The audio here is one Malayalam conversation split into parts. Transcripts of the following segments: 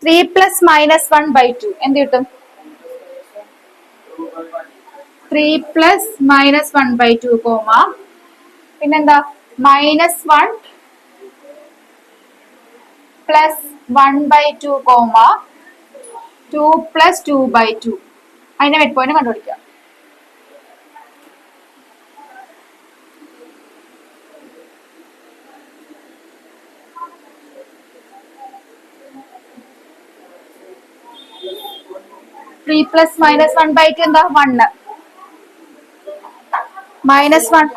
3 പ്ലസ് മൈനസ് 1/2 എന്ത് കിട്ടും? 3 പ്ലസ് മൈനസ് 1/2 കോമ പിന്നെന്താ -1 പ്ലസ് 1/2 കോമ 2 പ്ലസ് 2/2. അതിന്റെ മിഡ് പോയിന്റ് കണ്ടുപിടിക്കാം. ത്രീ പ്ലസ് -1/2 എന്താ 1 -1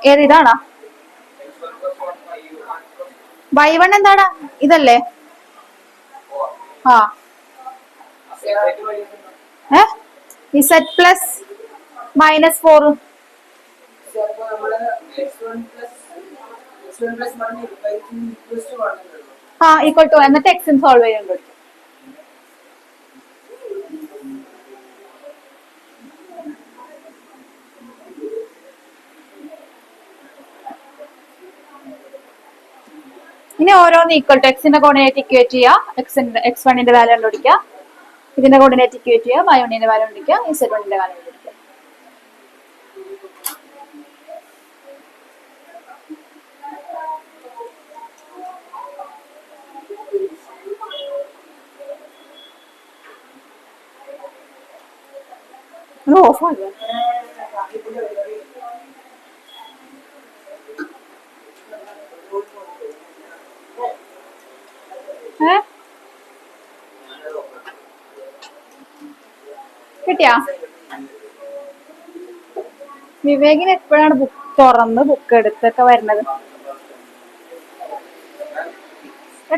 ഏത് ഇതാണോ? y1 എന്താടാ ഇതല്ലേ? ആ z പ്ലസ് -4 ഈക്വൽ ടു എന്നിട്ട് എക്സും സോൾവ് ചെയ്യാൻ പറ്റും. ഇനി ഓരോന്ന് ഈക്വൽ ടു എക്സിന്റെ കോർഡിനേറ്റ് ഇക്വേറ്റ് ചെയ്യുക, x1ന്റെ വാല്യൂ കണ്ടുപിടിക്കുക, ഇതിന്റെ കോർഡിനേറ്റ് ഇക്വേറ്റ് ചെയ്യുക, y1ന്റെ വാല്യൂ കണ്ടുപിടിക്കുക, z1ന്റെ വാല്യൂ കണ്ടുപിടിക്കുക. ഓഫാണ്. കിട്ടിയാ? വിവേകിന് എപ്പോഴാണ് ബുക്ക് തുറന്ന് ബുക്ക് എടുത്തൊക്കെ വരുന്നത്?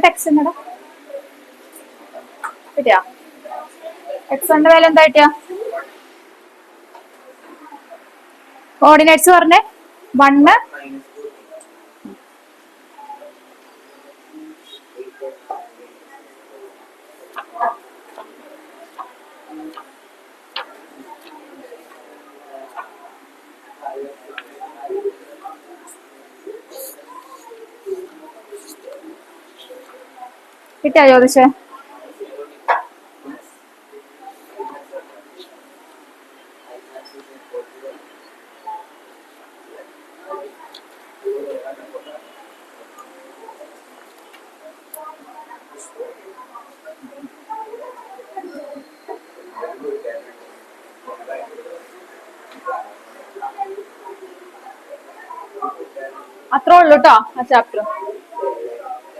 ടെക്സ്റ്റ് എന്നടാ കിട്ടിയാ? എക്സിന്റെ വാല്യൂ എന്താ കിട്ടിയാ? കോർഡിനേറ്റ്സ് പറഞ്ഞേ 1 കിട്ടിയാ ചോദിച്ചേ? അത്രേ ഉള്ളൂ കേട്ടോ ആ ചാപ്റ്റർ.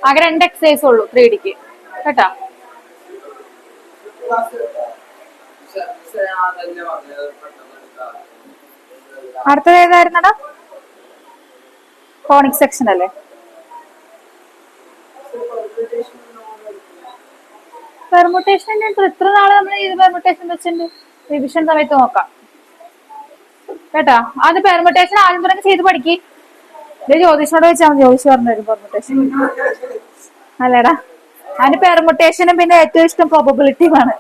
ആകെ 2 എക്സസൈസ് ഉള്ളൂ 3Dക്ക് കേട്ടാ. അടുത്തത് ഏതായിരുന്നടാ? കോണിക് സെക്ഷൻ അല്ലേ? പെർമുട്ടേഷൻ എത്ര നാളെ നമ്മൾ ഇത് പെർമുട്ടേഷൻ വെച്ചിട്ടുണ്ട്? റിവിഷൻ സമയത്ത് നോക്കാം കേട്ടാ. അത് പെർമുട്ടേഷൻ ആദ്യം തുടങ്ങി ചെയ്ത് പഠിക്ക്. ഇത് ജ്യോതിഷോട് വെച്ചാൽ ജ്യോതിഷ് പറഞ്ഞു തരും പെർമുട്ടേഷൻ. അല്ലേടാ, അതിന് പെർമുട്ടേഷനും പിന്നെ ഏറ്റവും ഇഷ്ടം പ്രോബബിലിറ്റിയുമാണ്.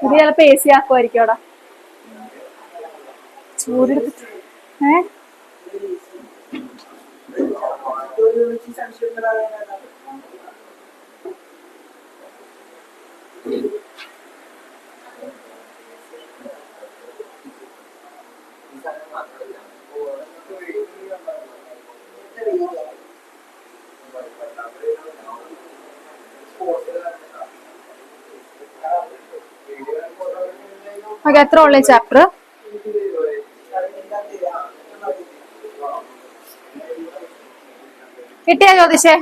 ഇത് ചിലപ്പോ AC ആക്കുമായിരിക്കും അവിടെ ചൂടെടുത്തിട്ട്. ഓക്കെ, എത്ര ഉള്ള ചാപ്റ്റർ? കിട്ടിയാ ജ്യോതിഷേ?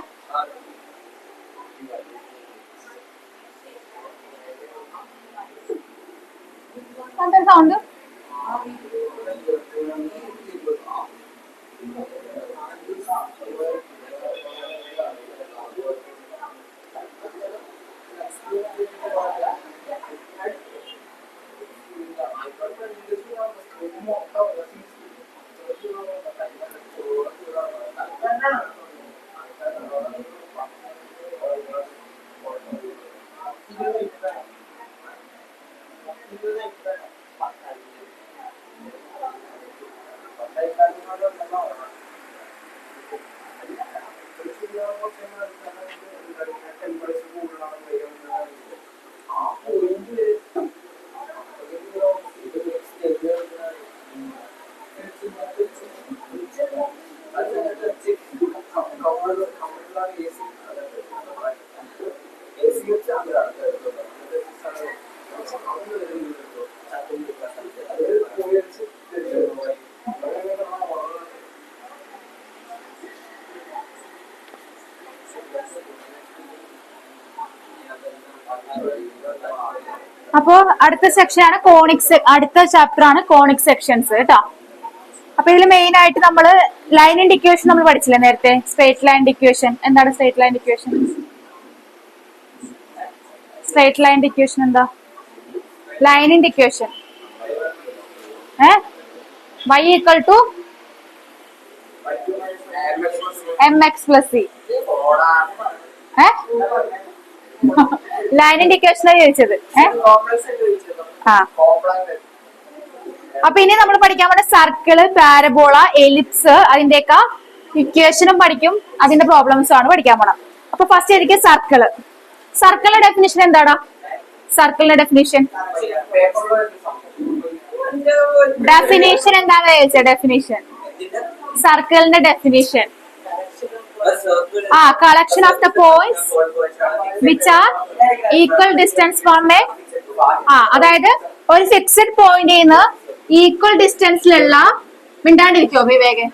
സൗണ്ട് അപ്പോ അടുത്ത സെക്ഷൻ ആണ് കോണിക്സ്. അടുത്ത ചാപ്റ്റർ ആണ് കോണിക് സെക്ഷൻസ് കേട്ടോ. അപ്പൊ ഇതിൽ മെയിൻ ആയിട്ട് നമ്മള് ലൈൻ ആൻഡ് ഇക്വേഷൻ നമ്മൾ പഠിച്ചില്ലേ നേരത്തെ. സ്ട്രേറ്റ് ലൈൻ ഇക്വേഷൻ എന്താണ്? Straight line equation, straight line equation എന്താ? ലൈനിന്റെ equation y equal to mx plus c. ലൈനിന്റെ ഇക്വേഷനാണ് ചോദിച്ചത്. ആ അപ്പൊ ഇനി നമ്മൾ പഠിക്കാൻ പോണ സർക്കിള്, പാരബോള, എലിപ്സ്, അതിന്റെയൊക്കെ ഇക്വേഷനും പഠിക്കും, അതിന്റെ പ്രോബ്ലംസും ആണ് പഠിക്കാൻ പോണം. അപ്പൊ ഫസ്റ്റ് എനിക്ക് സർക്കിള്. സർക്കിളിന്റെ ഡെഫിനിഷൻ എന്താണ്? സർക്കിളിന്റെ ഡെഫിനിഷൻ എന്താണെന്ന് ചോദിച്ചത്? ഡെഫിനിഷൻ സർക്കിളിന്റെ definition collection of the points which are equal distance from A. അതായത് ഒരു ഫിക്സഡ് പോയിന്റിൽ നിന്ന് ഈക്വൽ ഡിസ്റ്റൻസിലുള്ള, മിണ്ടാണ്ടിരിക്കോ വിവേക്,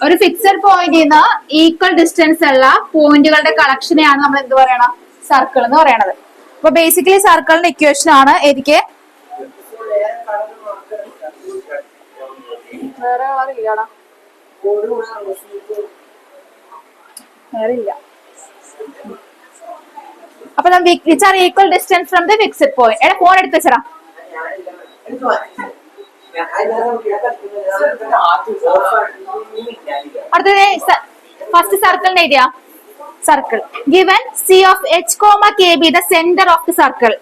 ഒരു ഫിക്സഡ് പോയിന്റിൽ നിന്ന് ഈക്വൽ ഡിസ്റ്റൻസ് ഉള്ള പോയിന്റുകളുടെ കളക്ഷനെയാണ് നമ്മൾ എന്ത് പറയണം? സർക്കിൾ എന്ന് പറയണത്. അപ്പൊ ബേസിക്കലി സർക്കിളിന്റെ ഇക്വേഷൻ ആണ് എനിക്ക് വേറെ ഇല്ലടാ, വേറെ ഇല്ല. അപ്പൊ which are equal distance from the fixed point. എടാ ഫോൺ എടുത്ത് വെച്ചടാ. അടുത്തത് ഫസ്റ്റ് സർക്കിളിന്റെ എഴുതിയാ. Circle given c of h comma k be the center of the circle.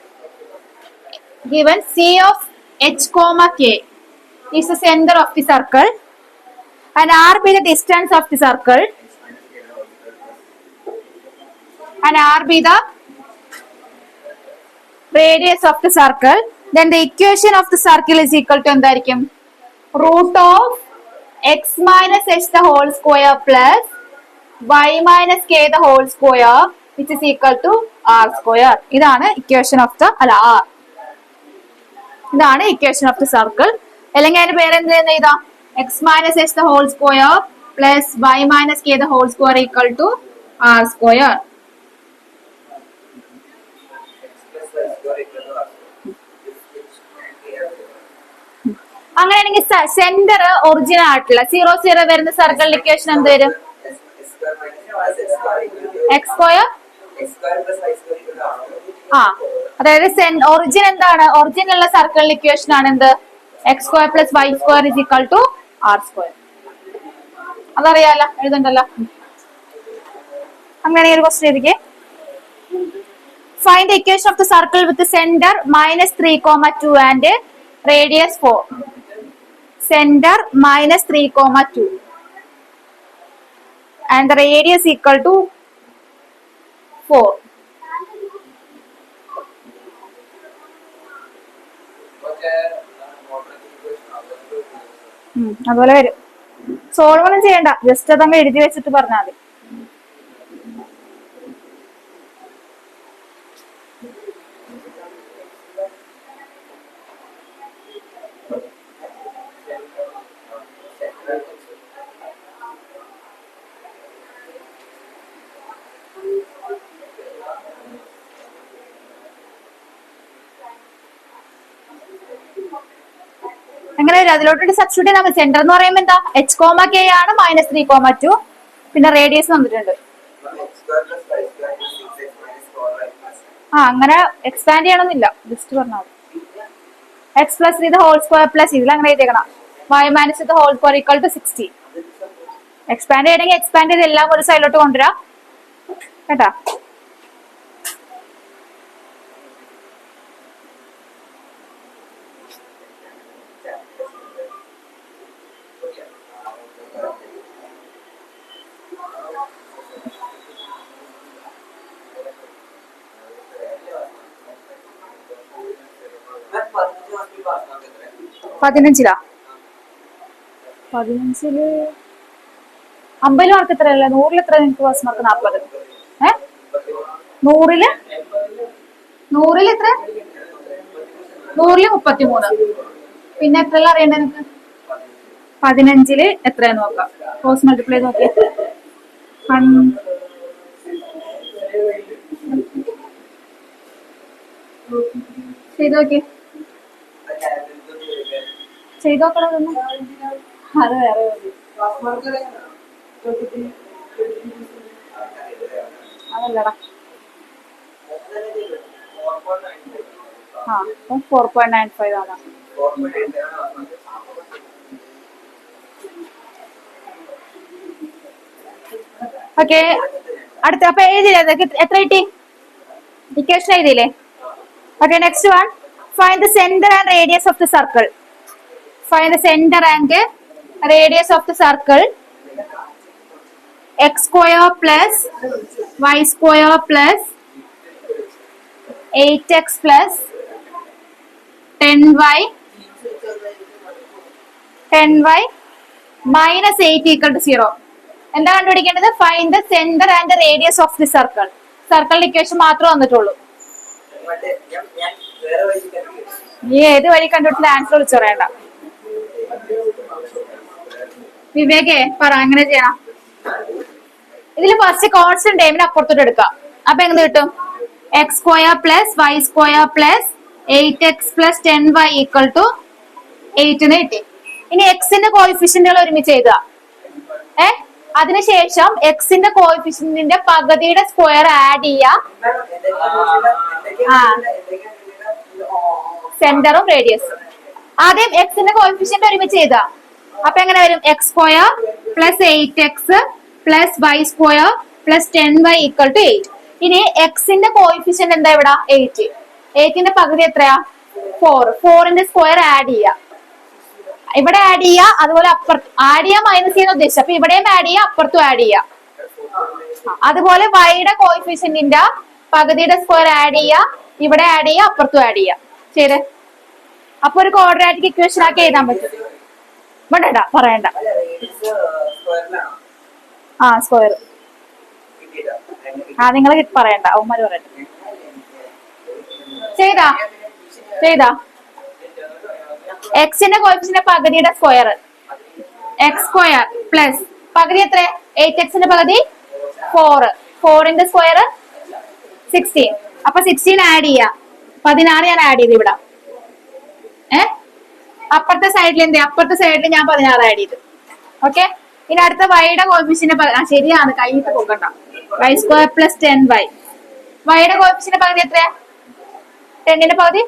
Given c of h comma k is the center of the circle and r be the distance of the circle and r be the radius of the circle, then the equation of the circle is equal to എന്തായിരിക്കും? root of x minus h the whole square plus y minus k the whole square which is equal to r square. ഇതാണ് ഇക്വേഷൻ ഓഫ് ദ r. ഇതാണ് ഇക്വേഷൻ ഓഫ് ദ സർക്കിൾ. അല്ലെങ്കിൽ അതിന്റെ പേര് എന്ത് എഴുതാം? X minus h the whole square plus y minus k the whole square equal to r square. അങ്ങനെയാണെങ്കിൽ സെന്റർ ഒറിജിനൽ ആയിട്ടുള്ള 0 0 വരുന്ന സർക്കിൾ ഇക്വേഷൻ എന്ത് വരും? X square. അതായത് ഒറിജിൻ എന്താണ്? ഒറിജിൻ ഉള്ള സർക്കിൾ ഇക്വേഷൻ ആണ് എന്ത്? X square plus y square is equal to r square. അതറിയാലോ, എഴുതണ്ടല്ലോ. അങ്ങനെ ഒരു ക്വസ്റ്റ്യൻ എഴുതിക്കേ. Find the equation of the circle with centre -3,2 and radius 4. Centre -3,2 and the radius equal to 4. അതുപോലെ വരും. സോൾവ് ഒന്നും ചെയ്യണ്ട, ജസ്റ്റ് അതങ്ങ് എഴുതി വെച്ചിട്ട് പറഞ്ഞാൽ മതി. എങ്ങനെ വരും? അതിലോട്ട് സബ്സ്റ്റിറ്റ്യൂട്ട് ചെയ്താൽ സെന്റർ എന്ന് പറയുമ്പോൾ എന്താ? h, k ആണ് -3,2. പിന്നെ റേഡിയസ് വന്നിട്ടുണ്ട്. അങ്ങനെ എക്സ്പാൻഡ് ചെയ്യണമെന്നില്ല, ജസ്റ്റ് പറഞ്ഞാൽ മതി. X plus 3 the whole square plus ഇതിൽ അങ്ങനെ എഴുതിയേക്കണം y minus the whole square equal to 60. Expand ചെയ്യണമെങ്കിൽ എക്സ്പാൻഡ് ചെയ്ത് എല്ലാം ഒരു സൈഡിലോട്ട് കൊണ്ടുവരാം കേട്ടാ. പതിനഞ്ചിലാ? 15 50 മാർക്ക് എത്രയല്ല? 100 എത്ര നിങ്ങൾക്ക് പാസ് മാർക്ക്? 40. 100-ല് എത്ര? 100-ല് 33. പിന്നെ എത്രയുള്ള അറിയണ്ട എനിക്ക്? 15-ല് എത്രയാന്ന് നോക്കാം. ക്രോസ് മൾട്ടിപ്ലൈ നോക്കി ചെയ്ത് നോക്കി ചെയ്ത് നോക്കണതൊന്നും അത് വേറെ അതല്ലടാ. ആ 4.95 ആണ്. ഓക്കെ, അടുത്ത അപ്പൊ എഴുതിയില്ലേ? എത്ര കിട്ടി? ഇക്വേഷൻ എഴുതിയില്ലേ? Okay, next one. Find the centre and radius of the circle. Find the centre and radius of the circle. x square plus y square plus 8x plus 10y minus 8 equal to 0. എന്താ കണ്ടുപിടിക്കേണ്ടത്? Find the centre and radius of the circle. സർക്കിളിന്റെ ഇക്വേഷൻ മാത്രമേ വന്നിട്ടുള്ളൂ. നീ ഏത് വഴി കണ്ടുപിടിച്ചില്ല ആൻസർ വിളിച്ചു പറയണ്ട. വിവേകേ പറ, എങ്ങനെ ചെയ്യണം? ഇതിൽ ഫസ്റ്റ് കോൺസ്റ്റന്റ് ടൈമിന് അപ്പുറത്തോട്ട് എടുക്കാം. അപ്പൊ എങ്ങനെ കിട്ടും? X square plus y square plus 8x plus 10y equal to 8 കിട്ടി. ഇനി എക്സിന്റെ കോയിഫിഷ്യന്റുകൾ ഒരുമിച്ച് എഴുതുക. അതിനുശേഷം എക്സിന്റെ കോയിഫിഷ്യന്റിന്റെ പകുതിയുടെ സ്ക്വയർ ആഡ് ചെയ്യുക. സെന്ററും റേഡിയസും. ആദ്യം എക്സിന്റെ കോയിഫിഷ്യന്റ് ഒരുമിച്ച് എഴുതുക. അപ്പൊ എങ്ങനെ വരും? X square plus 8x plus y square plus 10y equal to 8. ഇനി എക്സിന്റെ കോയിഫിഷ്യന്റ് എന്താ ഇവിടെ? 8. 8ന്റെ പകുതി എത്രയാ? 4. 4ന്റെ സ്ക്വയർ ആഡ് ചെയ്യുക. ഇവിടെ ആഡ് ചെയ്യുക, അതുപോലെ അപ്പുറത്ത് ആഡ് ചെയ്യുക, മൈനസ് ചെയ്യുന്ന ഉദ്ദേശിച്ചത്. അപ്പൊ ഇവിടെയും ആഡ് ചെയ്യുക, അപ്പുറത്തും ആഡ് ചെയ്യുക. അതുപോലെ വൈയുടെ കോയിഫിഷ്യന്റിന്റെ പകുതിയുടെ സ്ക്വയർ ആഡ് ചെയ്യുക, ഇവിടെ ആഡ് ചെയ്യുക, അപ്പുറത്തും ആഡ് ചെയ്യുക. ശരി, അപ്പൊ ഒരു ക്വാഡ്രാറ്റിക് ഇക്വേഷൻ ആക്കി എഴുതാൻ പറ്റും. വേണ്ട പറയണ്ട. സ്ക്വയർ നിങ്ങൾ പറയണ്ട, അവന്മാര് പറയണ്ട. ചെയ്താ എക്സിന്റെ കോയിഫിഷ്യന്റ് പകുതിയുടെ സ്ക്വയർ എക്സ് സ്ക്വയർ പ്ലസ് പകുതി എത്ര? 8xന്റെ പകുതി 4. 4ന്റെ സ്ക്വയർ 16. അപ്പൊ 16 ആഡ് ചെയ്യാ. 16 ഞാൻ ആഡ് ചെയ്ത് ഇവിടെ. അപ്പുറത്തെ സൈഡിൽ എന്ത്? അപ്പുറത്തെ സൈഡിൽ ഞാൻ 16 ആഡ് ചെയ്തു. ഓക്കെ, ഇനി അടുത്ത വൈയുടെ കോയിഫിഷ്യന്റ് ശരിയാണ്, കൈയിട്ട് പോകണ്ട. Y square plus 10y. വൈയുടെ കോയിഫിഷ്യന്റ് പകുതി എത്ര? 10ന്റെ പകുതി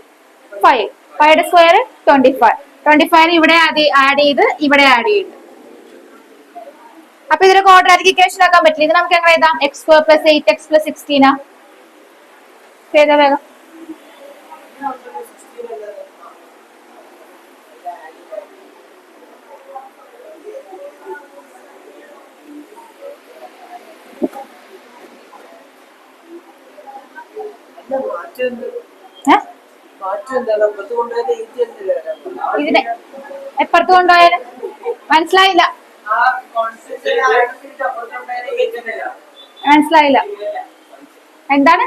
5. വൈയുടെ സ്ക്വയർ 25. 25 ഇവിടെ ആഡ് ചെയ്ത് ഇവിടെ ആഡ് ചെയ്തു. അപ്പൊ ഇതിന് ക്വാഡ്രാറ്റിക് ഇക്വേഷൻ ആക്കാൻ പറ്റില്ല. ഇത് നമുക്ക് എങ്ങനെ എഴുതാം? X square plus 8x plus 16. ചെയ്താ വേഗം. ഇതിനെ എപ്പുറത്ത് കൊണ്ടുപോയാല് മനസ്സിലായില്ല. എന്താണ്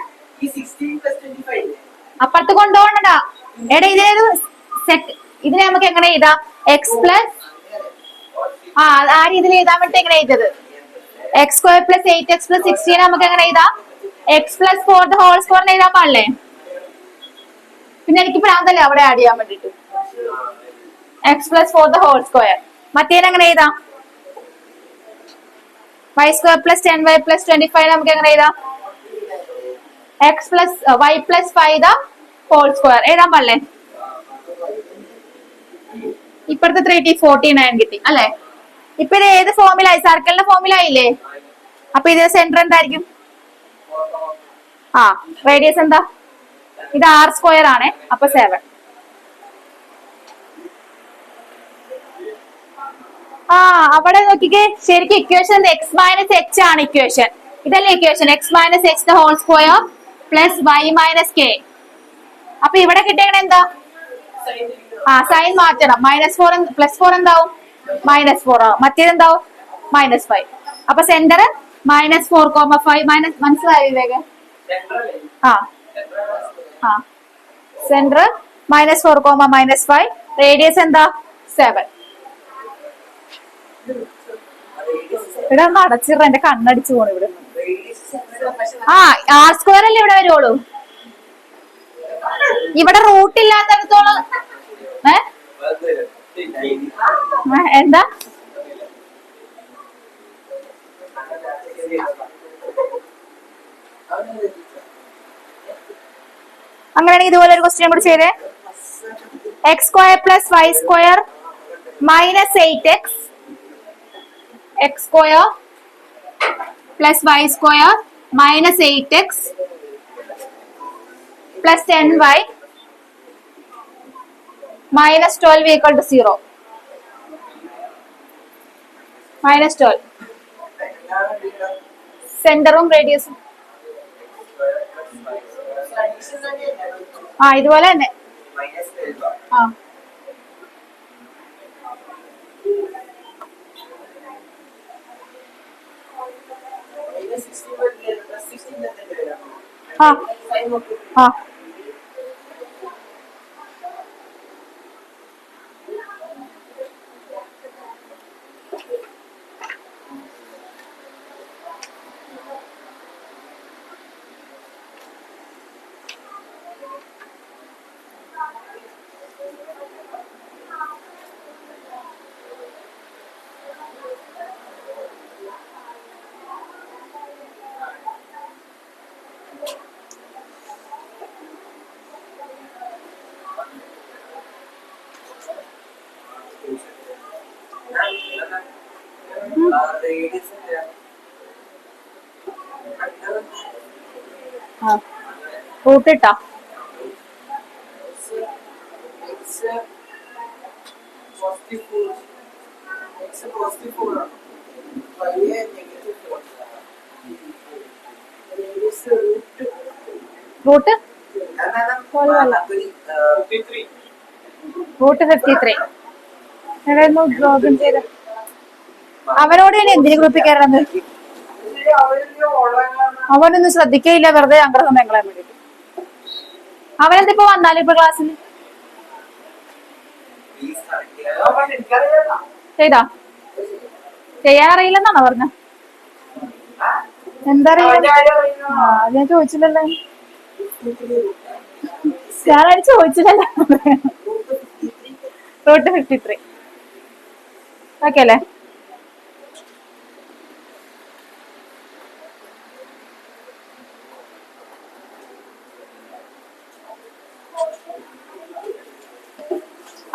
അപ്പുറത്ത് കൊണ്ടുപോകണടാ? എടാ ഇതേത് ഇതിനെ നമുക്ക് എങ്ങനെ എഴുതാം? എക്സ് പ്ലസ് ആ രീതിയിൽ എഴുതാൻ വേണ്ടി എങ്ങനെ എഴുതത്? X square plus 8x plus 16 നമുക്ക് എങ്ങനെ എഴുതാം? X plus 4 the whole square എഴുതാൻ പാടില്ലേ? പിന്നെ എനിക്ക് പ്രാന്തല്ലേ അവിടെ ആഡ് ചെയ്യാൻ വേണ്ടിട്ട്. X plus 4 the whole square. മറ്റേനെങ്ങനെ എഴുതാം? Y square plus 10y plus 25 നമുക്ക് എങ്ങനെ എഴുതാം? X plus y plus 5 the whole square എഴുതാൻ പാടില്ലേ? ഇപ്പഴത്തെ 3t49 കിട്ടി അല്ലെ? ഇപ്പൊ ഇത് ഏത് ഫോമിലായി? സർക്കിളിന്റെ ഫോമിലായില്ലേ? അപ്പൊ ഇത് സെന്റർ എന്തായിരിക്കും? റേഡിയസ് എന്താ? ഇത് r സ്ക്വയർ ആണ്. അപ്പൊ 7. അവിടെ നോക്കിക്കേ, ശരിക്കും ഇക്വേഷൻ എക്സ് മൈനസ് എച്ച് ആണ് ഇക്വേഷൻ. ഇതല്ലേ equation? X minus h the whole square plus y minus k. അപ്പൊ ഇവിടെ കിട്ടിയത് എന്താ? സൈൻ മാറ്റണം. -4 +4 എന്താവും? -4 ആവും. മറ്റേതെന്താവും? -5. അപ്പൊ സെന്റർ -4, 5 മനസ്സിലായി വിവേക്? ആ ആ സെന്റർ -4, -5, റേഡിയസ് എന്താ 7. ഇവിടെ ഒന്ന് അടച്ചിട, എന്റെ കണ്ണടിച്ചു പോണു ഇവിടെ. ആ R² അല്ലേ ഇവിടെ വരുവുള്ളൂ. ഇവിടെ റൂട്ട് ഇല്ലാത്തടത്തോളം എന്താ അങ്ങനെയാണെങ്കിൽ ഇതുപോലെ ഒരു ക്വസ്റ്റ്യൻ കൂടി ചെയ്തേ. x² + y² -8x, x² + y² -8x + 10y -12 = 0. -12 സെന്ററും റേഡിയസും ആ ഇതുപോലെ തന്നെ. ആ ആ ആ റൂട്ട് ഇട്ടാ റൂട്ട് -53. ലോഗിൻ ചെയ്ത് അവനോട് ഞാൻ എന്തിനു ഗ്രൂപ്പിൽ കയറണത്? അവനൊന്നും ശ്രദ്ധിക്കയില്ല, വെറുതെ ഞങ്ങളുടെ സമയം കളയാൻ വേണ്ടിട്ട്. അവനെന്തിപ്പോ വന്നാലും ഇപ്പൊ ക്ലാസ്സിൽ ചെയ്താ ചെയ്യാനറിയില്ലെന്നാണോ പറഞ്ഞ? എന്താ ഞാൻ ചോദിച്ചില്ലല്ലോ, ഞാനത് ചോദിച്ചില്ലല്ലോ. റൂട്ട് 53 ഓക്കെ അല്ലേ?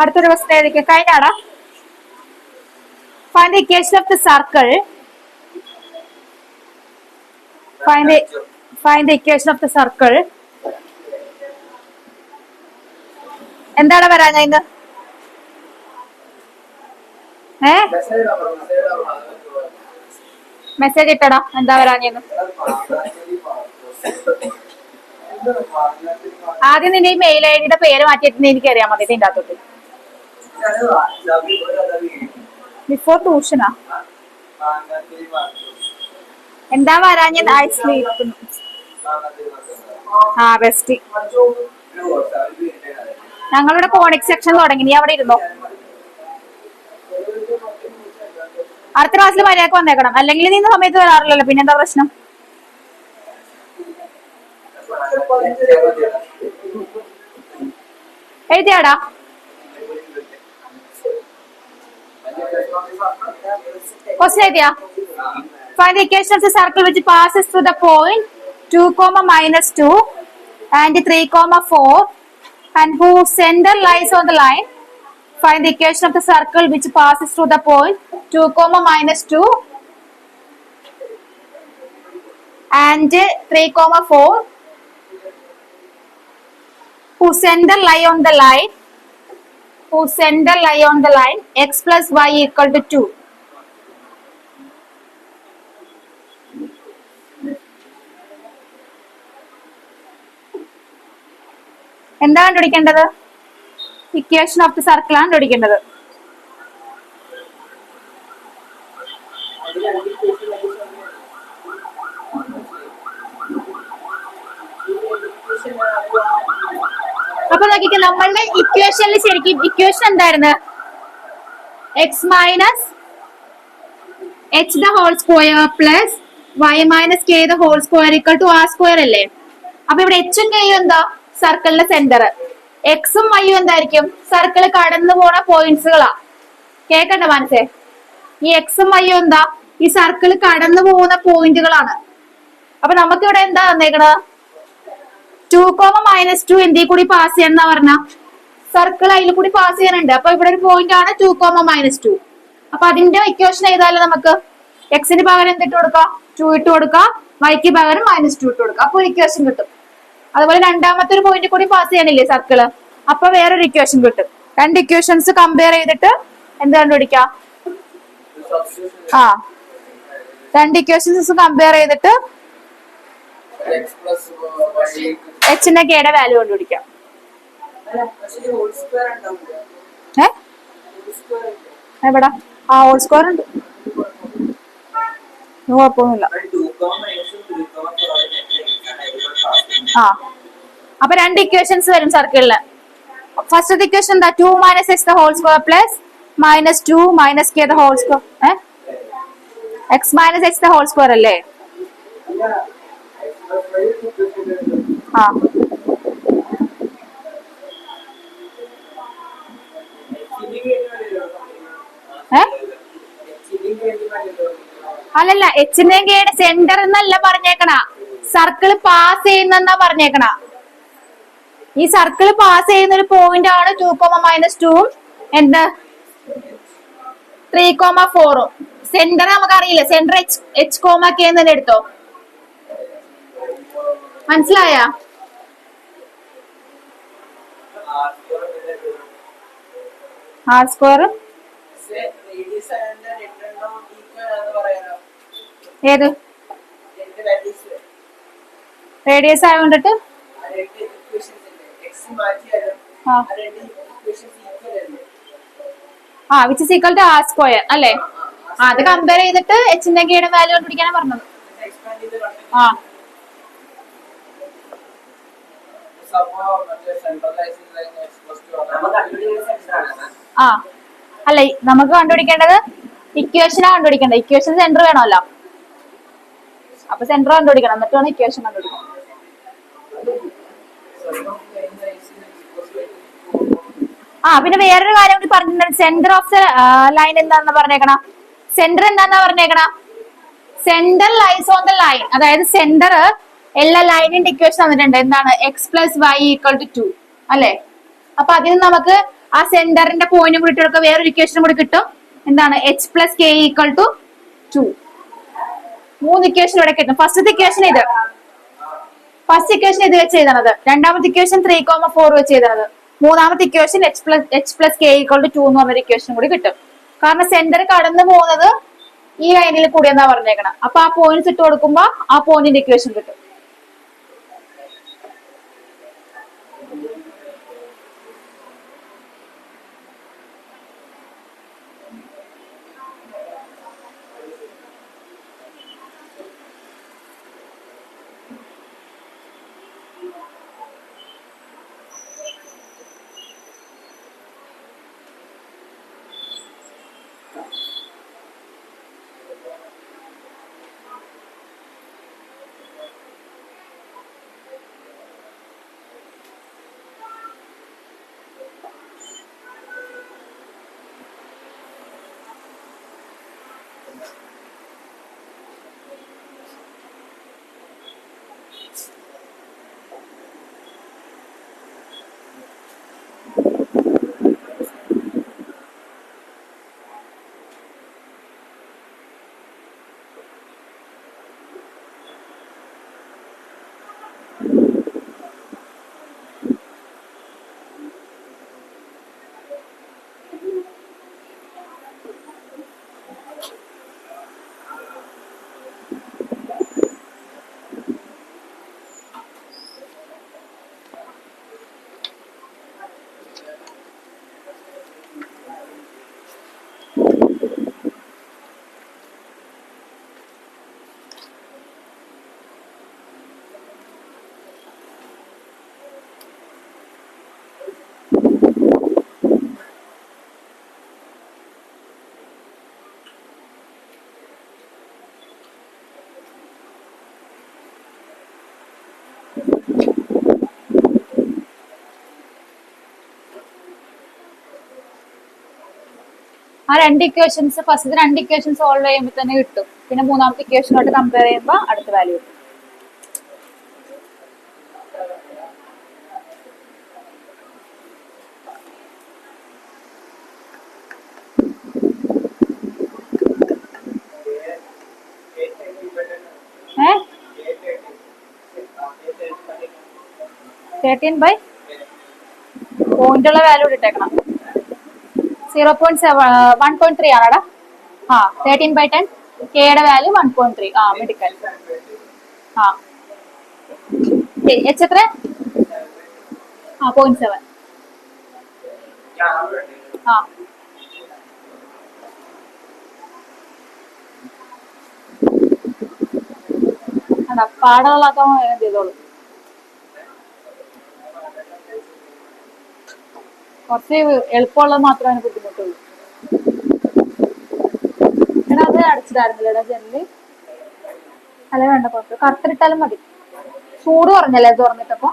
അടുത്തൊരു ക്വസ്റ്റ്യൻ എഴുതിക്കുക. കഴിഞ്ഞാടാ. Find the equation of the circle. Find the equation of the circle. എന്താണ് വരാൻ ഇന്ന്? മെസ്സേജ് ഇട്ടടാ, എന്താ വരാഞ്ഞെന്ന്. ആദ്യം നിന്റെ ഈ മെയിൽ ഐഡിയുടെ പേര് മാറ്റിയിട്ട് എനിക്കറിയാൻ മതി ഇതിന്റെ അകത്തോട്ട്. ബിഫോർ ട്യൂഷനാ എന്താ വരാഞ്ഞത്? I sleep. ആ ബെസ്റ്റ്. ഞങ്ങളുടെ കോണിക് സെക്ഷൻ തുടങ്ങി, നീ അവിടെ ഇരുന്നോ. അടുത്ത ക്ലാസ്സിൽ മര്യാദക്ക് വന്നേക്കണം, അല്ലെങ്കിൽ നീ ഇന്ന സമയത്ത് വരാറില്ലല്ലോ, പിന്നെന്താ പ്രശ്നം? എഴുതിയാടാ. Question എഴുതിയാ? Find the equation of the circle which passes through the point 2, -2 and 3, 4 and whose center lies on the line. Find the equation of the circle which passes through the point 2, -2 and 3, 4 whose center lie on the line. Whose center lie on the line x + y = 2. എന്താ കണ്ടുപിടിക്കേണ്ടത്? ഇക്വേഷൻ ഓഫ് ദി സർക്കിൾ ആണ് കണ്ടുപിടിക്കേണ്ടത്. അപ്പൊ നോക്കിക്കോ, നമ്മളുടെ ഇക്വേഷനിൽ ശരിക്കും ഇക്വേഷൻ എന്തായിരുന്നു? X minus h the whole square plus y minus k the whole square equal to r square അല്ലേ? അപ്പൊ ഇവിടെ എച്ചും കെയും എന്താ? സർക്കിളിന്റെ സെന്റർ. എക്സും വൈയും എന്തായിരിക്കും? സർക്കിൾ കടന്നു പോണ പോയിന്റ്സുകളാ. കേക്കണ്ട മനസ്സേ, ഈ എക്സും വൈയും എന്താ? ഈ സർക്കിൾ കടന്നു പോകുന്ന പോയിന്റുകളാണ്. അപ്പൊ നമുക്ക് ഇവിടെ എന്താ തന്നേക്കണത്? 2,-2 എന്തിൽ കൂടി പാസ് ചെയ്യണമെന്നാ പറഞ്ഞ? സർക്കിൾ അതിൽ കൂടി പാസ് ചെയ്യാനുണ്ട്. അപ്പൊ ഇവിടെ ഒരു പോയിന്റ് ആണ് 2,-2. അപ്പൊ അതിന്റെ ഇക്വേഷൻ എഴുതാലോ നമുക്ക്. എക്സിന് പകരം എന്തിട്ട് കൊടുക്കാം? 2 ഇട്ട് കൊടുക്കാം. വൈക്ക് പകരം -2 ഇട്ട് കൊടുക്കാം. അപ്പൊ ഒരു ഇക്വേഷൻ കിട്ടും. അതുപോലെ രണ്ടാമത്തെ ഒരു പോയിന്റ് കൂടി പാസ് ചെയ്യണില്ലേ സർക്കിള്, അപ്പൊ വേറൊരു ഇക്വേഷൻ കിട്ടും. രണ്ട് ഇക്വേഷൻസ് കമ്പയർ ചെയ്തിട്ട് എന്ത് കണ്ടുപിടിക്കാം? ആ, രണ്ട് ഇക്വേഷൻസ് കമ്പയർ ചെയ്തിട്ട് എച്ചിന്റെ കെയുടെ വാല്യൂ കണ്ടുപിടിക്കാം. എവിടാ? ആ, ഹോൾ സ്ക്വയർ ഉണ്ട്, കുഴപ്പമൊന്നുമില്ല. ആ, അപ്പൊ രണ്ട് ഇക്വേഷൻസ് വരും സർക്കിളില്. ഫസ്റ്റ് ഇക്വേഷൻ എന്താ? 2 - x the whole square plus -2 - k the whole square. x - x the whole square അല്ലേ? ആ, അല്ലല്ല, എച്ചിന്റെയും കെയുടെ സെന്റർ എന്നല്ല പറഞ്ഞേക്കണ, സർക്കിൾ പാസ് ചെയ്യുന്ന പറഞ്ഞേക്കണ. ഈ സർക്കിൾ പാസ് ചെയ്യുന്ന ഒരു പോയിന്റ് ആണ് 2, എന്ത് 3, 4. സെന്റർ നമുക്ക് അറിയില്ല. സെന്റർ h, k എന്ന് തന്നെ എടുത്തോ. മനസ്സിലായ? ആർ സ്ക്വയർ ഏത് റേഡിയസ് ആയതുകൊണ്ടിട്ട് which is equal to r square അല്ലേ? അത് കമ്പയർ ചെയ്തിട്ട് എച്ചിന്റെ കെയുടെ വാല്യൂ കണ്ടുപിടിക്കാനാണ് പറഞ്ഞത്. ആ, ആ, അല്ല, നമുക്ക് കണ്ടുപിടിക്കേണ്ടത് ഇക്വേഷനാ കണ്ടുപിടിക്കേണ്ടത്. ഇക്വേഷൻ സെന്റർ വേണമല്ലോ. അപ്പൊ സെന്റർ കണ്ടുപിടിക്കണം, എന്നിട്ട് വേണം ഇക്വേഷൻ കണ്ടുപിടിക്കണം. ആ, പിന്നെ വേറൊരു കാര്യം കൂടി പറഞ്ഞിട്ടുണ്ട്. സെന്റർ ഓഫ് ദ ലൈൻ എന്താണെന്ന് പറഞ്ഞേക്കണ? സെന്റർ എന്താന്നാ പറഞ്ഞേക്കണ? Centre lies on the line. അതായത് സെന്റർ എല്ലാ ലൈനിന്റെ ഇക്വേഷൻ തന്നിട്ടുണ്ട്. എന്താണ്? x + y = 2 അല്ലെ? അപ്പൊ അതിന് നമുക്ക് ആ സെന്ററിന്റെ പോയിന്റ് കൂടി ഇട്ട് കൊടുക്കുക. വേറൊരു ഇക്വേഷൻ കൂടി കിട്ടും. എന്താണ്? h + k = 2. 3 ഇക്വേഷൻ ഇവിടെ കിട്ടും. ഫസ്റ്റ് ഇക്വേഷൻ ഇത് വെച്ച് എഴുതണത്. രണ്ടാമത്തെ ഇക്വേഷൻ 3, 4 വെച്ച് എഴുതണത്. മൂന്നാമത്തെ ഇക്വേഷൻ h + k = 2 എന്ന് പറഞ്ഞൊരു ഇക്വേഷൻ കൂടി കിട്ടും. കാരണം സെന്റർ കടന്നു പോകുന്നത് ഈ ലൈനിൽ കൂടി എന്നാ പറഞ്ഞേക്കണം. അപ്പൊ ആ പോയിന്റ്സ് ഇട്ട് കൊടുക്കുമ്പോ ആ പോയിന്റിന്റെ ഇക്വേഷൻ കിട്ടും. ആ രണ്ട് ഇക്വേഷൻസ് ഫസ്റ്റ് രണ്ട് ഇക്വേഷൻ സോൾവ് ചെയ്യുമ്പോൾ തന്നെ കിട്ടും. പിന്നെ മൂന്നാമത്തെ ഇക്വേഷനോട്ട് കമ്പയർ ചെയ്യുമ്പോൾ അടുത്ത വാല്യൂ കിട്ടും. ഏ 13 പോയിന്റുള്ള വാല്യൂ ഇട്ടേക്കണം. 1.3 ആണടാ. 13/10 കെയുടെ വാല്യൂ 1.3. മെഡിക്കൽ. എച്ച് എത്ര? 0.7. അതാ പാടകളൊക്കെ ചെയ്തോളൂ. കുറച്ച് എളുപ്പമുള്ളത് മാത്രമേ അതിന് ബുദ്ധിമുട്ടുള്ളൂ. എടാ അത് അടച്ചിട്ടായിരുന്നില്ലടാ ജനല്? അല്ല വേണ്ട, പുറത്ത് കറുത്തിട്ടാലും മതി. ചൂട് കുറഞ്ഞല്ലേ തുറന്നിട്ടപ്പോ?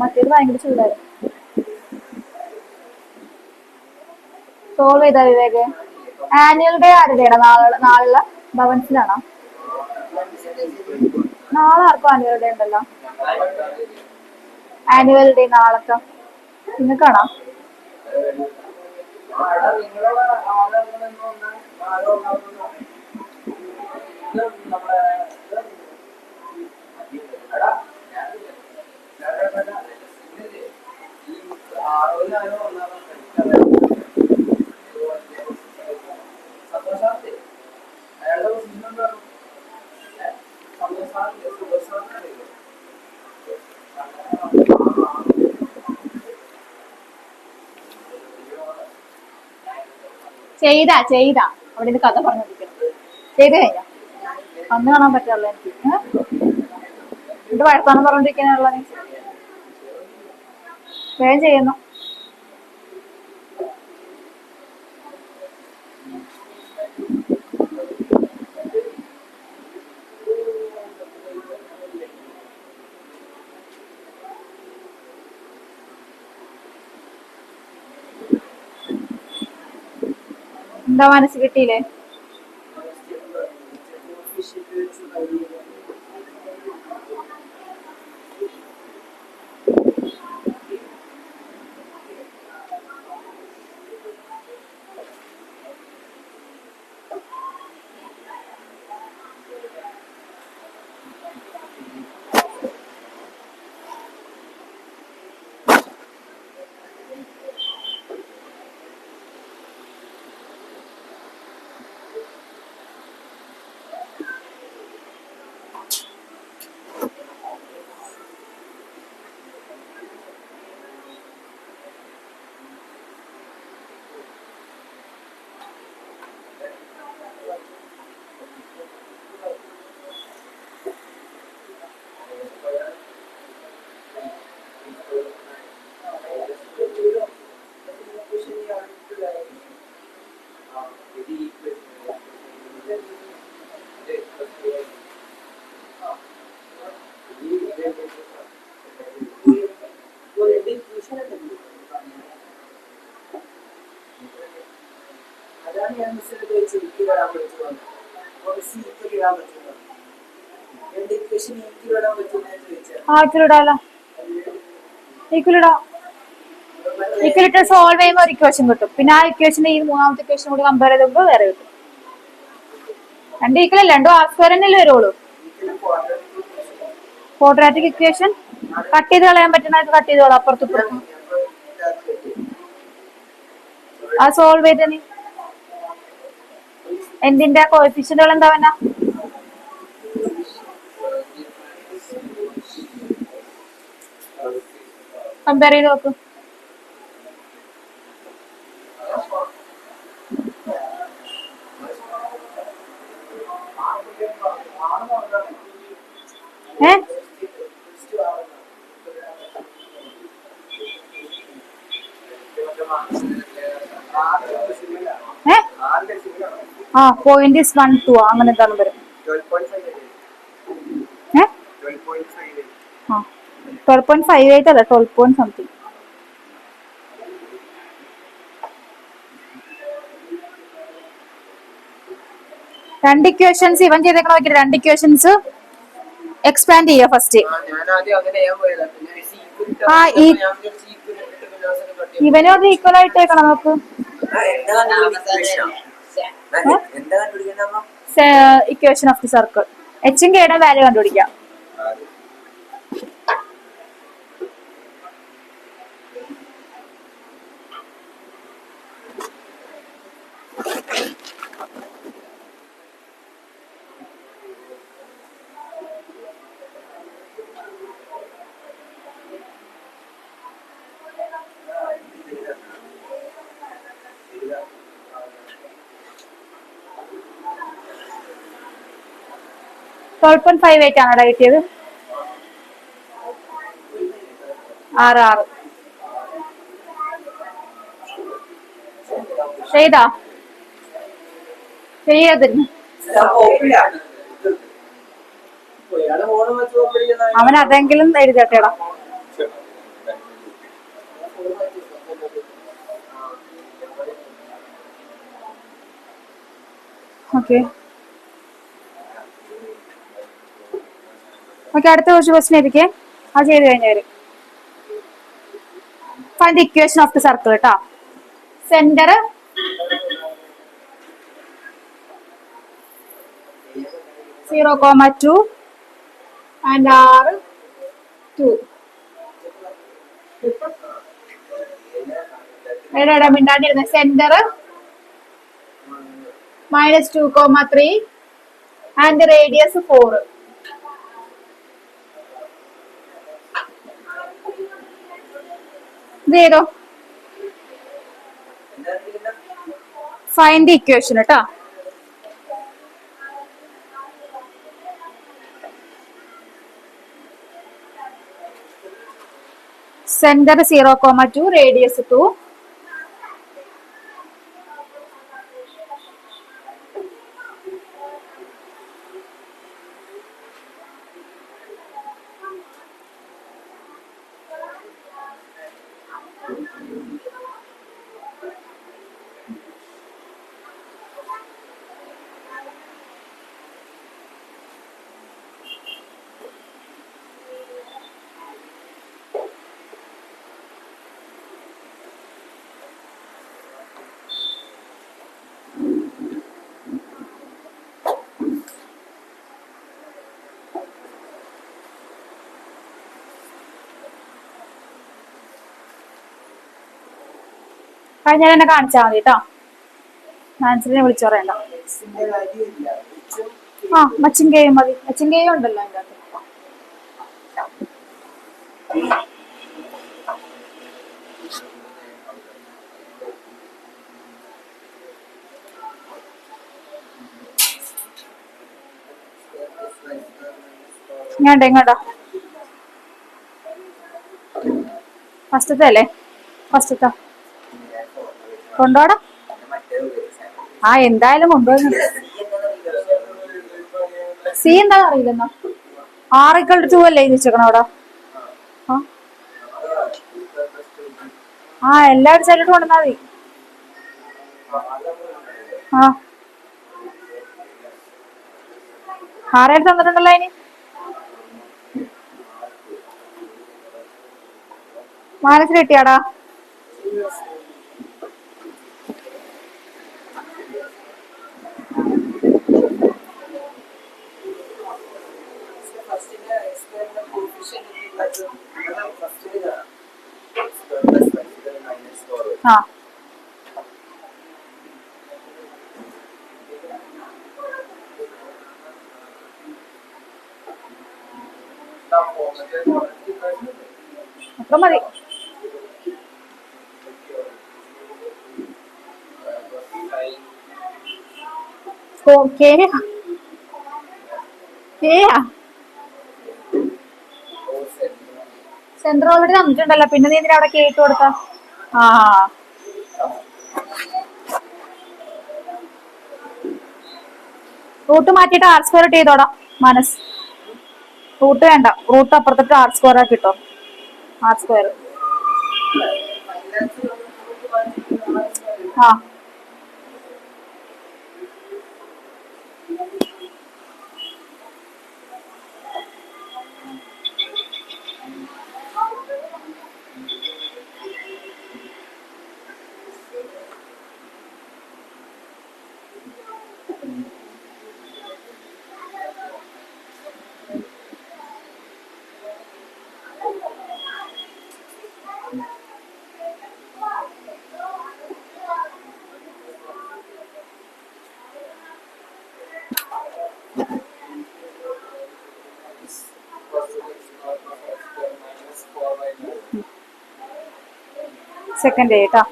മറ്റേത് ഭയങ്കര ചൂടായിരുന്നു. സോൾവ് ചെയ്താ വിവേക്? Annual day ആരുടെയാടാ? നാളെ ഭവൻസിലാണോ? നാളെ ആർക്കും ആനുവൽ ഡേ ഉണ്ടല്ലോ. ആനുവൽ ഡേ നാളത്തെ നിങ്ങൾക്കാണോ? ചെയ്താ അവിടെ ഇത് കഥ പറഞ്ഞിരിക്കണം. ചെയ്ത് കഴിഞ്ഞാ അന്ന് കാണാൻ പറ്റുള്ളൂ എനിക്ക്. ഇത് വഴക്കാന്ന് പറഞ്ഞോണ്ടിരിക്കാനുള്ള വേഗം ചെയ്യുന്നു. എന്താ മനസ്സ് കിട്ടിയില്ലേ? ഈക്വലിട്ട് സോൾവ് ചെയ്യുമ്പോൾ ഒരു ഇക്വേഷൻ കിട്ടും. പിന്നെ ആ ഇക്വേഷന്റെ ഈ മൂന്നാമത്തെ ഇക്വേഷൻ കൂടി കമ്പയർ ചെയ്തുമ്പോൾ വേറെ കിട്ടും. രണ്ട് ഈക്വൽ അല്ല, രണ്ടും ആർ സ്ക്വയർ തന്നെയല്ലേ വരുള്ളൂ. ക്വാഡ്രാറ്റിക് ഇക്വേഷൻ കട്ട് ചെയ്ത് കളയാൻ പറ്റുന്ന കട്ട് ചെയ്തോളൂ, അപ്പുറത്തും ഇപ്പുറത്തും. ആ സോൾവ് ചെയ്ത നീ എന്തിന്റെ കോഎഫിഷ്യന്റുകൾ എന്താ വന്ന കമ്പയർ ചെയ്ത് നോക്കും. പോയിന്റ് 1-2 അങ്ങനെ എന്താണ് വരും. 12.58 അല്ല 12 point something. രണ്ട് ഇക്വേഷൻസ് ഇവൻ ചെയ്തേക്കണ നോക്കിട്ട് രണ്ട് ഇക്വേഷൻസ് എക്സ്പാൻഡ് ചെയ്യുക ഫസ്റ്റ്. ആ ഇവനോട് ഈക്വൽ ആയിട്ടേക്കണം നോക്ക്. ഇക്വേഷൻ ഓഫ് ദി സർക്കിൾ എച്ചും കെയുടെ വാല്യൂ കണ്ടുപിടിക്കാം. $12.58 ആണോടാ കിട്ടിയത്? 6 ചെയ്താ ചെയ്യതിരുന്നു. അവൻ അതെങ്കിലും എഴുതട്ടേടാ. ഓക്കെ ഓക്കെ, അടുത്ത കുറച്ച് ക്വസ്റ്റ്യൻ എഴുതിക്കേ. അത് ചെയ്ത് കഴിഞ്ഞവര് find the equation of the circle കേട്ടോ. Centre (0,2) and R2. ഏടാ മിണ്ടാണ്ടിരുന്ന സെന്റർ -2,3 and radius 4. ഇത് ചെയ്തോ. ഫൈൻഡ് ദി ഇക്വേഷൻ കേട്ടോ. Centre 0,2, radius 2. കഴിഞ്ഞാൽ എന്നെ കാണിച്ചാൽ മതി കേട്ടോ. ആൻസറിനെ വിളിച്ചു പറയണ്ട. മച്ചിങ്കയും മതി. മച്ചിങ്കയും ഉണ്ടല്ലോ അതിൻ്റെ അകത്ത്. ഇങ്ങോട്ടോ ഫസ്റ്റത്തെ അല്ലേ? ഫസ്റ്റത്തെ കൊണ്ടോടാ. എന്തായാലും കൊണ്ടുപോകുന്നുണ്ട്. സി എന്താന്ന് അറിയില്ലെന്നോ. R=2 അല്ലേ ചോദിച്ചേക്കണം അവിടെ. എല്ലാവരും സൈഡിലോട്ട് കൊണ്ടുവന്നാ മതി. ആരായിട്ട് തന്നിട്ടുണ്ടല്ലോ അതിന്. മനസ്സിൽ കിട്ടിയാടാ. അത്ര മതി. സെന്റർ ഓൾറെഡി തന്നിട്ടുണ്ടല്ലോ, പിന്നെ നീ എന്തിനാ അവിടെ കേട്ട് കൊടുത്ത? റൂട്ട് മാറ്റിയിട്ട് R² ചെയ്തോടാ മനസ്. റൂട്ട് വേണ്ട, റൂട്ട് അപ്പുറത്തിട്ട് R² ആക്കി കിട്ടോ. R². സെക്കൻഡ് കേട്ടാ.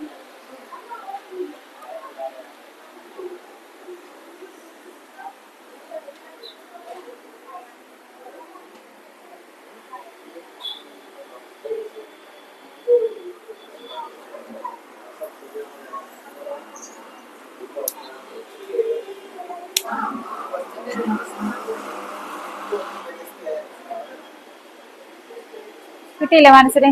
കിട്ടിയില്ല മനസ്സിന്.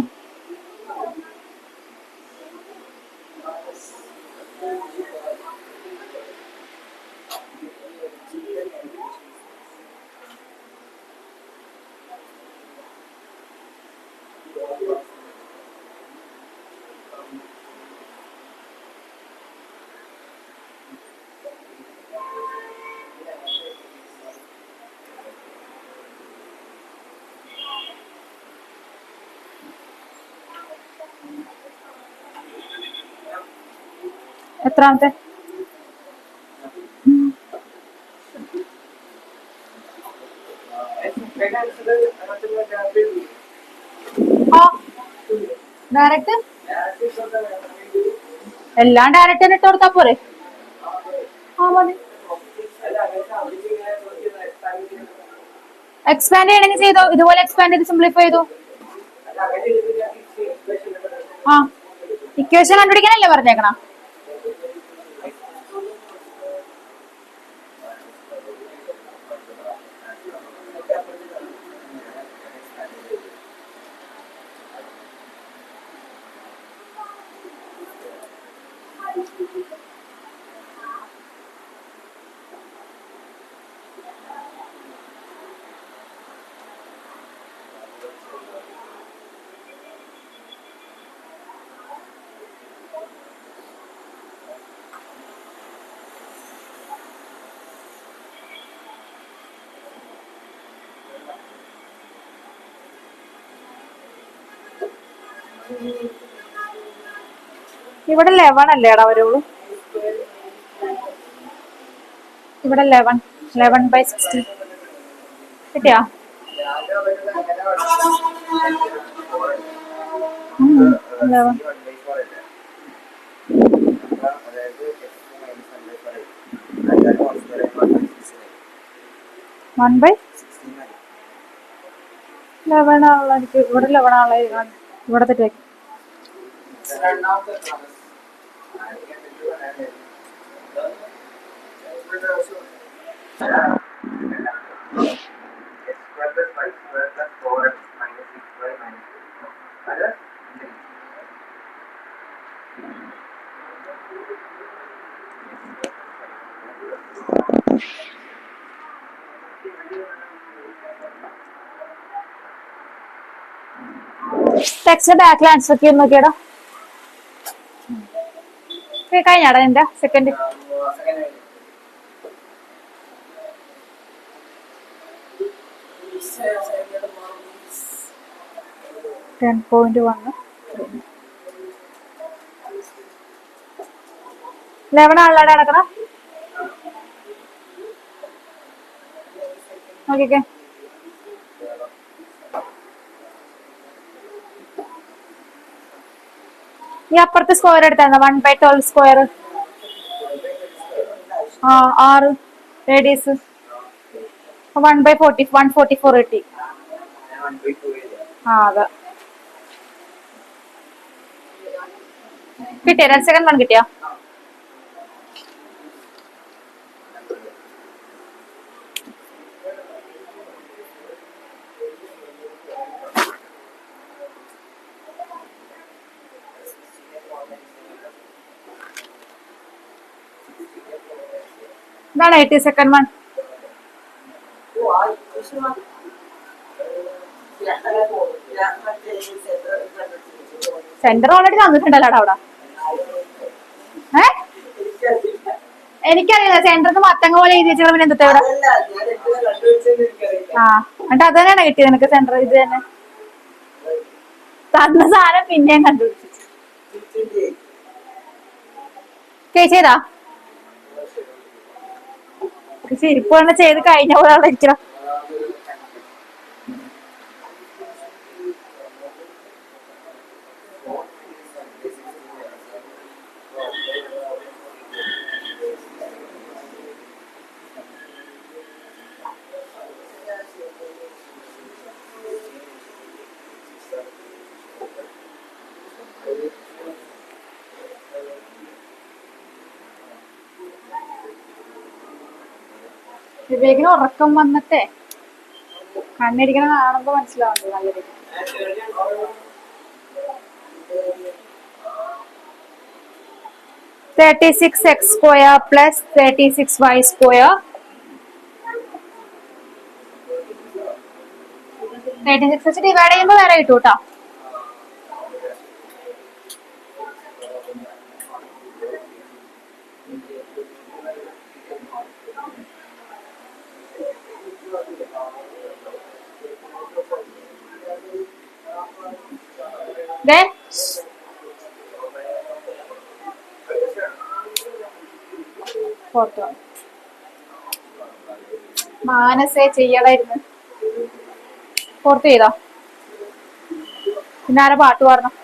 എത്രാമത്തെ? ആ ഡയറക്റ്റ് എല്ലാം ഡയറക്റ്റ് തന്നെ ഇട്ട് കൊടുത്താ പോരെ? ആ മതി. എക്സ്പാൻഡ് ചെയ്യണമെങ്കിൽ ചെയ്തോ, ഇതുപോലെ എക്സ്പാൻഡ് ചെയ്ത് സിംപ്ലിഫൈ ചെയ്തു. ആ ഇക്വേഷൻ കണ്ടുപിടിക്കാനല്ലേ പറഞ്ഞേക്കണ? ഇവിടെ 11 അല്ലേടാ വരുള്ളൂ. ഇവിടെ 11/60 കിട്ടിയാ? എനിക്ക് ഇവിടെ 11 ആളെ ഇവിടെ തെറ്റാക്കി. ടെക്സ്റ്റ് ബാക്കിൽ ആൻസർ ഒക്കെ നോക്കിയടാ. കഴിഞ്ഞാടാ എന്റെ സെക്കൻഡ്. ലെവൻ ആളിലാടെ നടക്കണം. നോക്കിക്കേ. ഈ അപ്പുറത്തെ സ്ക്വയർ എടുത്തായിരുന്നു 1/12 സ്ക്വയർ. ആ 6 റേഡിയസ് 1/44 കിട്ടി. ആ അതെ കിട്ടിയ. സെക്കൻഡ് വൺ കിട്ടിയ. ഇതാണ് 80 സെക്കൻഡ് വൺ. സെന്റർ ഓൾറെഡി തന്നിട്ടുണ്ടല്ലോ അവിടെ. എനിക്കറിയില്ല സെന്ററിന് മത്തങ്ങ പോലെ എഴുതി വെച്ചാൽ പിന്നെ എന്താ ഇവിടെ. ആ എന്നിട്ട് അത് തന്നെയാണ് കിട്ടിയത് നിനക്ക് സെന്റർ. ഇത് തന്നെ തന്ന സാധനം പിന്നെയും കണ്ടുപിടിച്ചു. ചെയ്താ ചെരുപ്പ് കൊണ്ട് ചെയ്ത് കഴിഞ്ഞ പോലെ അവിടെ ഇരിക്കണം. വിവേകിന് ഉറക്കം വന്നിട്ടേ കണ്ണടിക്കണ കാണുമ്പോ മനസ്സിലാവുന്നുണ്ട് നല്ല രീതി. 36x² plus 36y². 36 വെച്ച് ഡിവൈഡ് ചെയ്യുമ്പോ വേറെ കിട്ടും കേട്ടോ. Then ഫോർത്ത് വൺ മാനസേ ചെയ്യടായിരുന്നു. ഫോർത്ത് ചെയ്തോ? പിന്നെ ആരാ പാട്ട് പാടണം?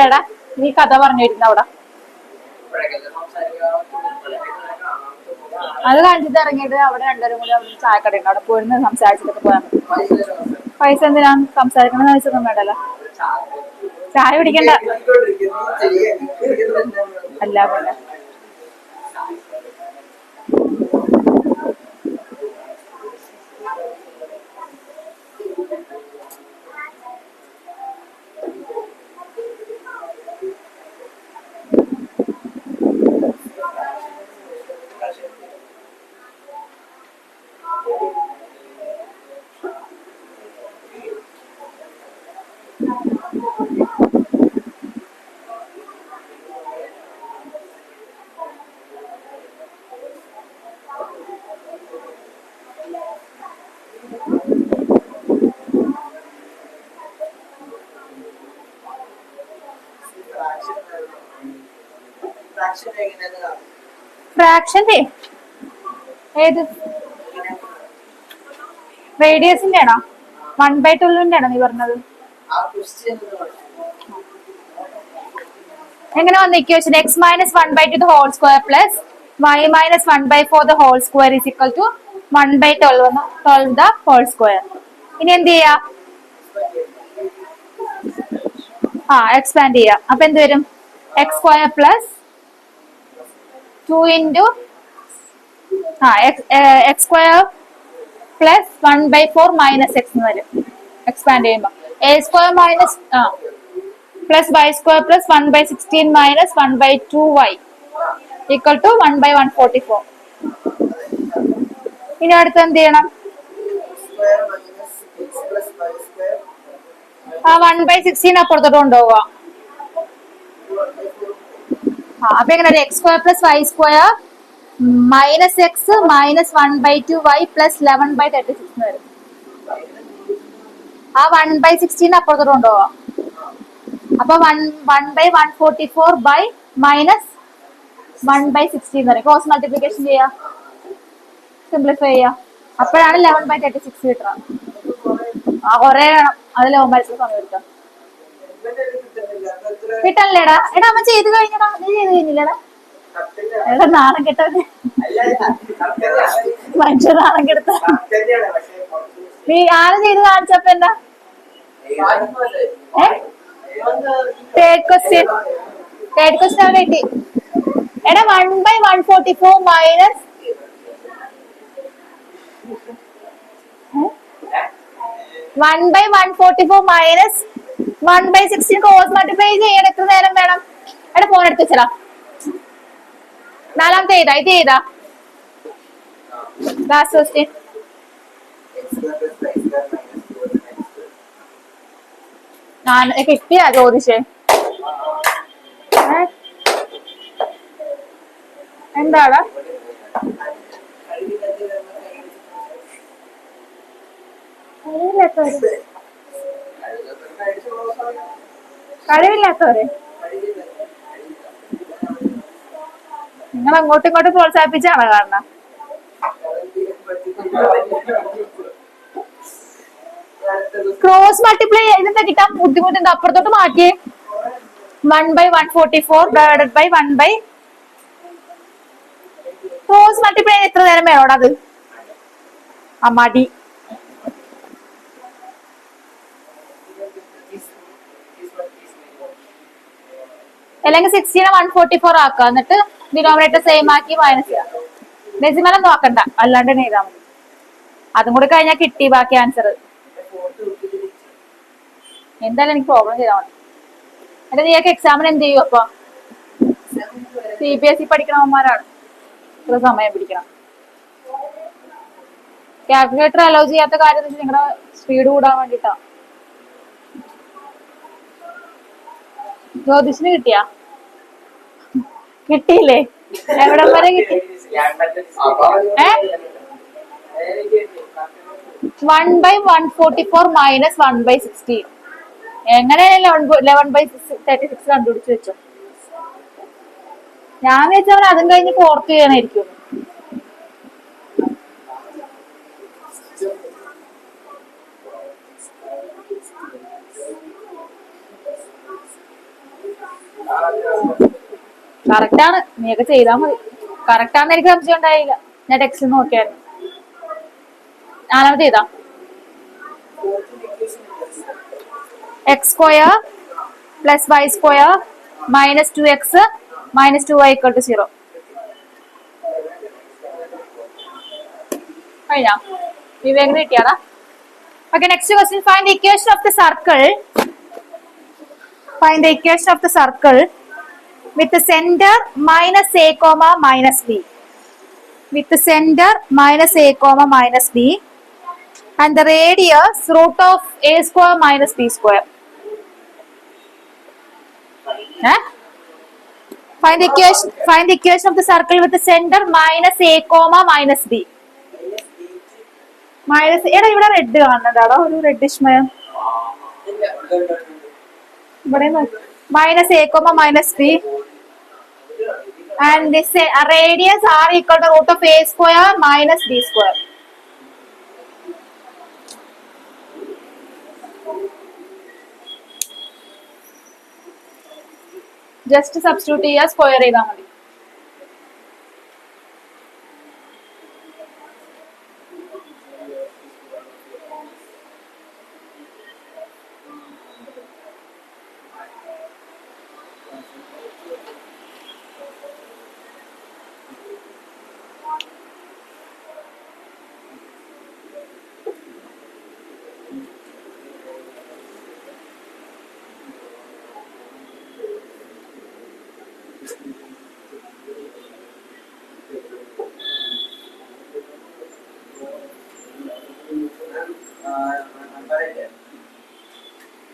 എടാ നീ കഥ പറഞ്ഞിരുന്ന അവിടെ അത് കാണിച്ചിട്ട് ഇറങ്ങിയിട്ട് അവിടെ രണ്ടുപേരും കൂടി അവിടെ ചായക്കടയുണ്ട്, അവിടെ പോയിരുന്ന് സംസാരിച്ചിട്ടൊക്കെ പോയാൽ മതി. പൈസ എന്തിനാ സംസാരിക്കണമെന്ന് വെച്ചൊന്നും വേണ്ടല്ലോ. ചായ കുടിക്കണ്ട അല്ല പിന്നെ ഫ്രാക്ഷന്റെ ഏത് റേഡിയസിന്റെ ആണോ? 1/12 ആണോ നീ പറഞ്ഞത്? എങ്ങനെ വന്ന equation? x minus 1/2 the whole square plus y minus 1/4 the whole square is equal to 1/12 the whole square. ഇനി എന്ത് ചെയ്യാ? എക്സ്പാൻഡ് ചെയ്യാ. അപ്പൊ എന്ത് വരും? x² plus 2 into x² plus 1/4 minus x എന്ന് വരും എക്സ്പാൻഡ് ചെയ്യുമ്പോ. a² minus plus y² plus 1/16 minus 1/2y equal to 1/144. ഇനി അടുത്ത് എന്ത് ചെയ്യണം? 1/16 അപ്പുറത്തോട്ട് കൊണ്ടുപോവുക. അപ്പൊ എങ്ങനെ? x² plus y² minus x minus 1/2y plus 11/36 എന്ന് വരും. 1/16 അപ്പുറത്തോട്ട് കൊണ്ടുപോവാ. അപ്പൊ 1/144 by minus 1/16 എന്ന് പറയും. ക്രോസ് മൾട്ടിപ്ലിക്കേഷൻ ചെയ്യാ, സിംപ്ലിഫൈ ചെയ്യാ. അപ്പോഴാണ് 11/36 കിട്ടുക. കൊറേ വേണം, അത് 11/6 സമയം എടുക്കാം. കിട്ടല്ലേടാ? എടാ അമ്മ ചെയ്ത് കഴിഞ്ഞടാ. നീ ചെയ്ത് കഴിഞ്ഞില്ലടാ? എടാ നാണം കെട്ടത്, മനുഷ്യ നാണം കെടുത്ത. നീ ആരും ചെയ്ത് കാണിച്ചപ്പോ എന്താ? തേർഡ് ക്വസ്റ്റ്യൻ അവിടെ കിട്ടി. എടാ 1/144 മൈനസ് 1/144 മൈനസ് 1/16 ക്രോസ് മൾട്ടിപ്ലൈ ചെയ്യാൻ എത്ര നേരം വേണം? എടാ ഫോൺ എടുത്ത് വെച്ചടാ. നാലാമത്തെ ചെയ്താ? ഇത് ചെയ്താ? Last question. ഞാൻ കിട്ടിയാ ജ്യോതിഷേ? എന്താടാ കഴിവില്ലാത്തവരെ നിങ്ങൾ അങ്ങോട്ടും ഇങ്ങോട്ടും പ്രോത്സാഹിപ്പിച്ചാണോ കാരണം? ക്രോസ് മൾട്ടിപ്ലൈ ഇതെന്താ കിട്ടാൻ ബുദ്ധിമുട്ടുണ്ട്? അപ്പുറത്തോട്ട് മാറ്റിയേ. 1/144 ഡിവൈഡഡ് ബൈ 1 ക്രോസ് മൾട്ടിപ്ലൈ എത്ര നേരം വേണോടാ അത്? ആ മടി. അല്ലെങ്കിൽ 16 144 ആക്കുക, എന്നിട്ട് ഡിനോമിനേറ്റർ സെയിം ആക്കി മൈനസ് ചെയ്യാം. ഡെസിമലൊന്നും നോക്കണ്ട, അല്ലാണ്ട് തന്നെ ചെയ്താൽ മതി. അതും കൂടി കഴിഞ്ഞാൽ കിട്ടി ബാക്കി ആൻസർ. എന്തായാലും എനിക്ക് പ്രോബ്ലം ചെയ്താൽ മതി. എന്നിട്ട് നീയൊക്കെ എക്സാമിന് എന്ത് ചെയ്യും? അപ്പൊ CBSE പഠിക്കണവന്മാരാണ്, ഇത്ര സമയം പിടിക്കണം. കാൽക്കുലേറ്റർ അലോ ചെയ്യാത്ത കാര്യം നിങ്ങളുടെ സ്പീഡ് കൂടാൻ വേണ്ടിട്ടാ. ജ്യോതിഷിന് കിട്ടിയാ? കിട്ടിയില്ലേ? എവിടം വരെ കിട്ടി? 1/144 മൈനസ് 1/16. എങ്ങനെയല്ലേ 11/36 കണ്ടുപിടിച്ച് വെച്ചോ? ഞാൻ വെച്ചവൻ അതും കഴിഞ്ഞ് ഫോർത്ത് ചെയ്യാനായിരിക്കും. കറക്റ്റാണ്, നീയൊക്കെ ചെയ്താൽ മതി. കറക്റ്റാന്ന് എനിക്ക് സംശയം ഉണ്ടായില്ല, ഞാൻ ടെക്സ്റ്റ് നോക്കിയായിരുന്നു. നാലാമത് ചെയ്താ x² + y² - 2x - 2y = 0. കഴിഞ്ഞാ? വിവേകിന് കിട്ടിയാടാ? Okay, next question. Find the equation of the circle. Find the equation of the circle with the center -a, -b. With the center -a, -b and the radius √a² - b². Find the equation of the circle with the center -a, -b. എടാ ഇവിടെ റെഡ് കാണുന്നുണ്ടാടാ, ഒരു റെഡിഷ് മയം. ഇവിടെ -a, -b and this radius r equal to √a² - b². Just substitute ചെയ്യുക, സ്ക്വയർ ചെയ്താൽ മതി.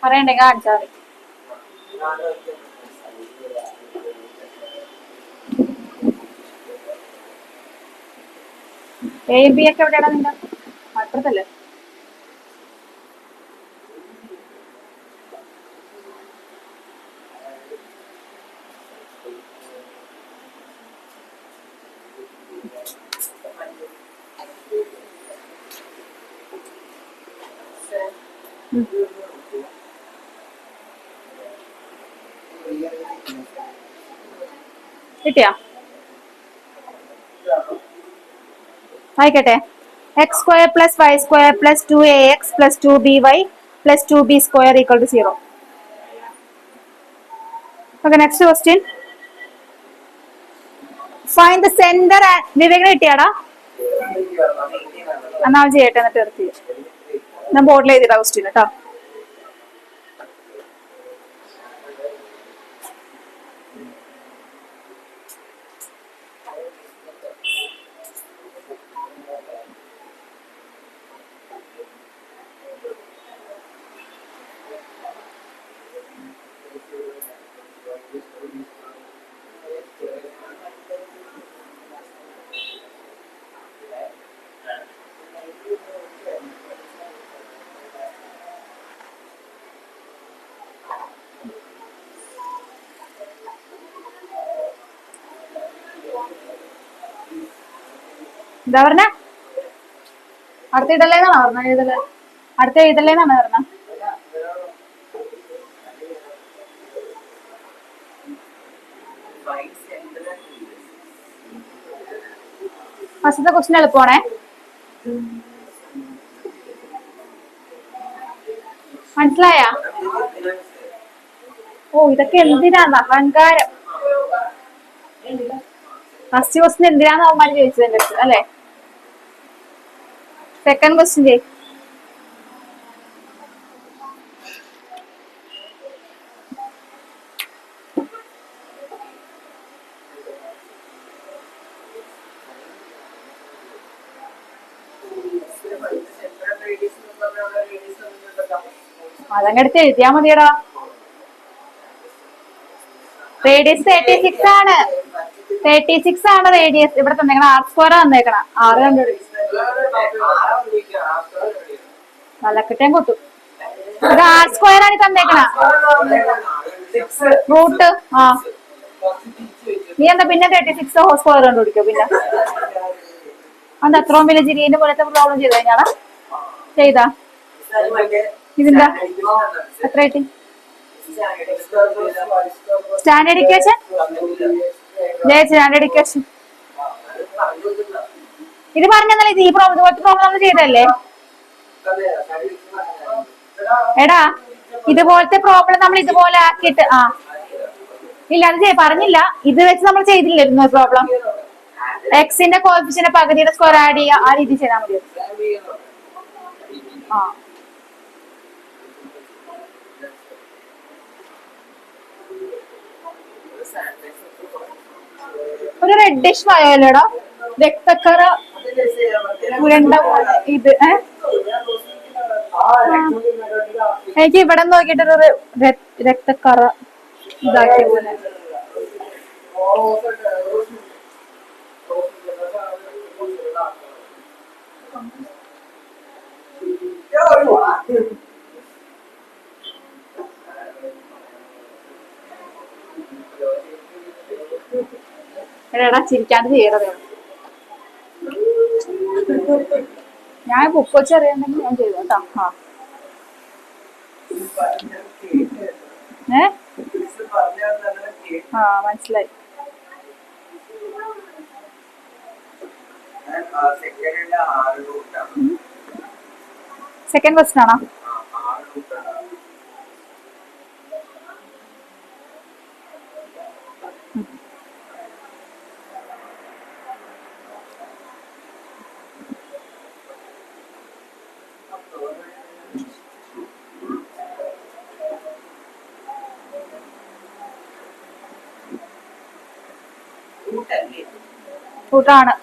പറയണ്ടെങ്കിൽ കാണിച്ചാൽ മതി. A B ഒക്കെ എവിടെയാണ് നിന്റെ? അപ്പുറത്തല്ലേ? കിട്ടിയാ? ആയിക്കട്ടെ. x² + y² + 2ax + 2by + 2b² = 0. Okay, next question. Find the center and വിവേകിന് കിട്ടിയാടാ? എന്നാ ചെയ്യട്ടെ, എന്നിട്ട് നിർത്തി. ഞാൻ ബോർഡിൽ എഴുതിയിട്ടാ ക്വസ്റ്റ്യൻ കേട്ടോ. എന്താ പറഞ്ഞ? അടുത്ത ഇടല്ലേന്നാണോ പറഞ്ഞ? എഴുതല് അടുത്ത എഴുതല്ലേന്നാണ് പറഞ്ഞ? ഫസ്റ്റത്തെ ക്വസ്റ്റ്യൻ എളുപ്പമാണേ. മനസ്സിലായ? ഓ ഇതൊക്കെ എന്തിനാണ് അഹങ്കാരം. ഫസ്റ്റ് ക്വസ്റ്റ്യൻ എന്തിനാന്ന് അവന്മാര് ചോദിച്ചത് എന്റെ അടുത്ത് അല്ലെ? സെക്കൻഡ് ക്വസ്റ്റ്യൻ ചെയ്. അതങ്ങടുത്ത് എഴുതിയാ മതിയടാ. റേഡിയസ് 36 ആണ്. 36 ആണ് റേഡിയസ്. ഇവിടെ തന്നേക്കണ R² തന്നേക്കണ. 6 കണ്ടുപിടിക്കും. തലക്കിട്ടേം കൊത്തും. ഇത് R² ആണ് തന്നേക്കണ. റൂട്ട്. ആ നീ എന്താ പിന്നെ 36² കണ്ടുപിടിക്കോ? പിന്നെ അത് അത്രയും വലിയ ജിരീന്റെ പോലത്തെ പ്രോബ്ലം ചെയ്ത് കഴിഞ്ഞാടാ? ചെയ്താ ഇതിന്റെ എത്ര കിട്ടി? Standard equation. സ്റ്റാൻഡേർഡ് ഇക്വേഷൻ ഇത് പറഞ്ഞല്ലേ? ഇത് ഈ പ്രോബ്ലം ഇതുപോലത്തെ പ്രോബ്ലം നമ്മൾ ചെയ്തല്ലേ? എടാ ഇതുപോലത്തെ പ്രോബ്ലം നമ്മൾ ഇതുപോലെ ആക്കിയിട്ട് ഇല്ല അത് പറഞ്ഞില്ല. ഇത് വെച്ച് നമ്മൾ ചെയ്തില്ലായിരുന്നു പ്രോബ്ലം. എക്സിന്റെ കോഎഫിഷ്യന്റ് പകുതിയുടെ സ്ക്വയർ ആഡ് ചെയ്യുക. ആ രീതി ചെയ്താൽ മതി. ഒരു റെഡിഷ് മയമല്ലേടാ? രക്തക്കറ ഉരുണ്ട പോലെ ഇത്. എനിക്ക് ഇവിടെ നോക്കിയിട്ടൊരു രക്തക്കറ ഇതാക്കിയ പോലെ. എടാ ചിരിക്കാണ്ട് ചെയ്യണത്. ഞാൻ ബുക്ക് വെച്ച് അറിയാണ്ടെങ്കിൽ ഞാൻ ചെയ്തു കേട്ടോ. മനസ്സിലായി. സെക്കൻഡ് ക്വസ്റ്റ്യൻ ആണോ? കൂട്ടാണ്.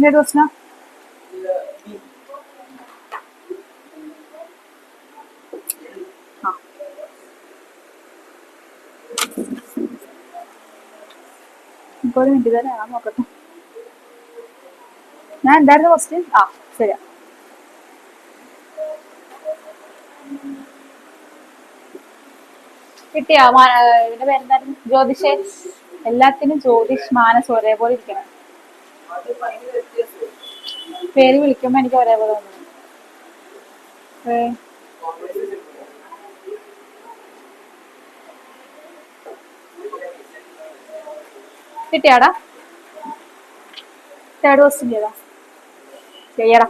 ഏത് ക്വസ്റ്റ്യനാ? ഒരു മിനിറ്റ് തന്നെ ഞാൻ നോക്കട്ടെ. ഞാൻ എന്തായിരുന്നു ക്വസ്റ്റ്യൻ? ശരിയാ. കിട്ടിയാ? ഇതിന്റെ പേരെന്തായിരുന്നു? ജ്യോതിഷേ. എല്ലാത്തിനും ജ്യോതിഷ് മാനസ് ഒരേപോലെ ഇരിക്കണം. പേര് വിളിക്കുമ്പോ എനിക്ക് ഒരേപോലെ തോന്നുന്നു. കിട്ടിയാടാ? തേർഡ് ക്വസ്റ്റ്യൻ ചെയ്താ ചെയ്യടാ.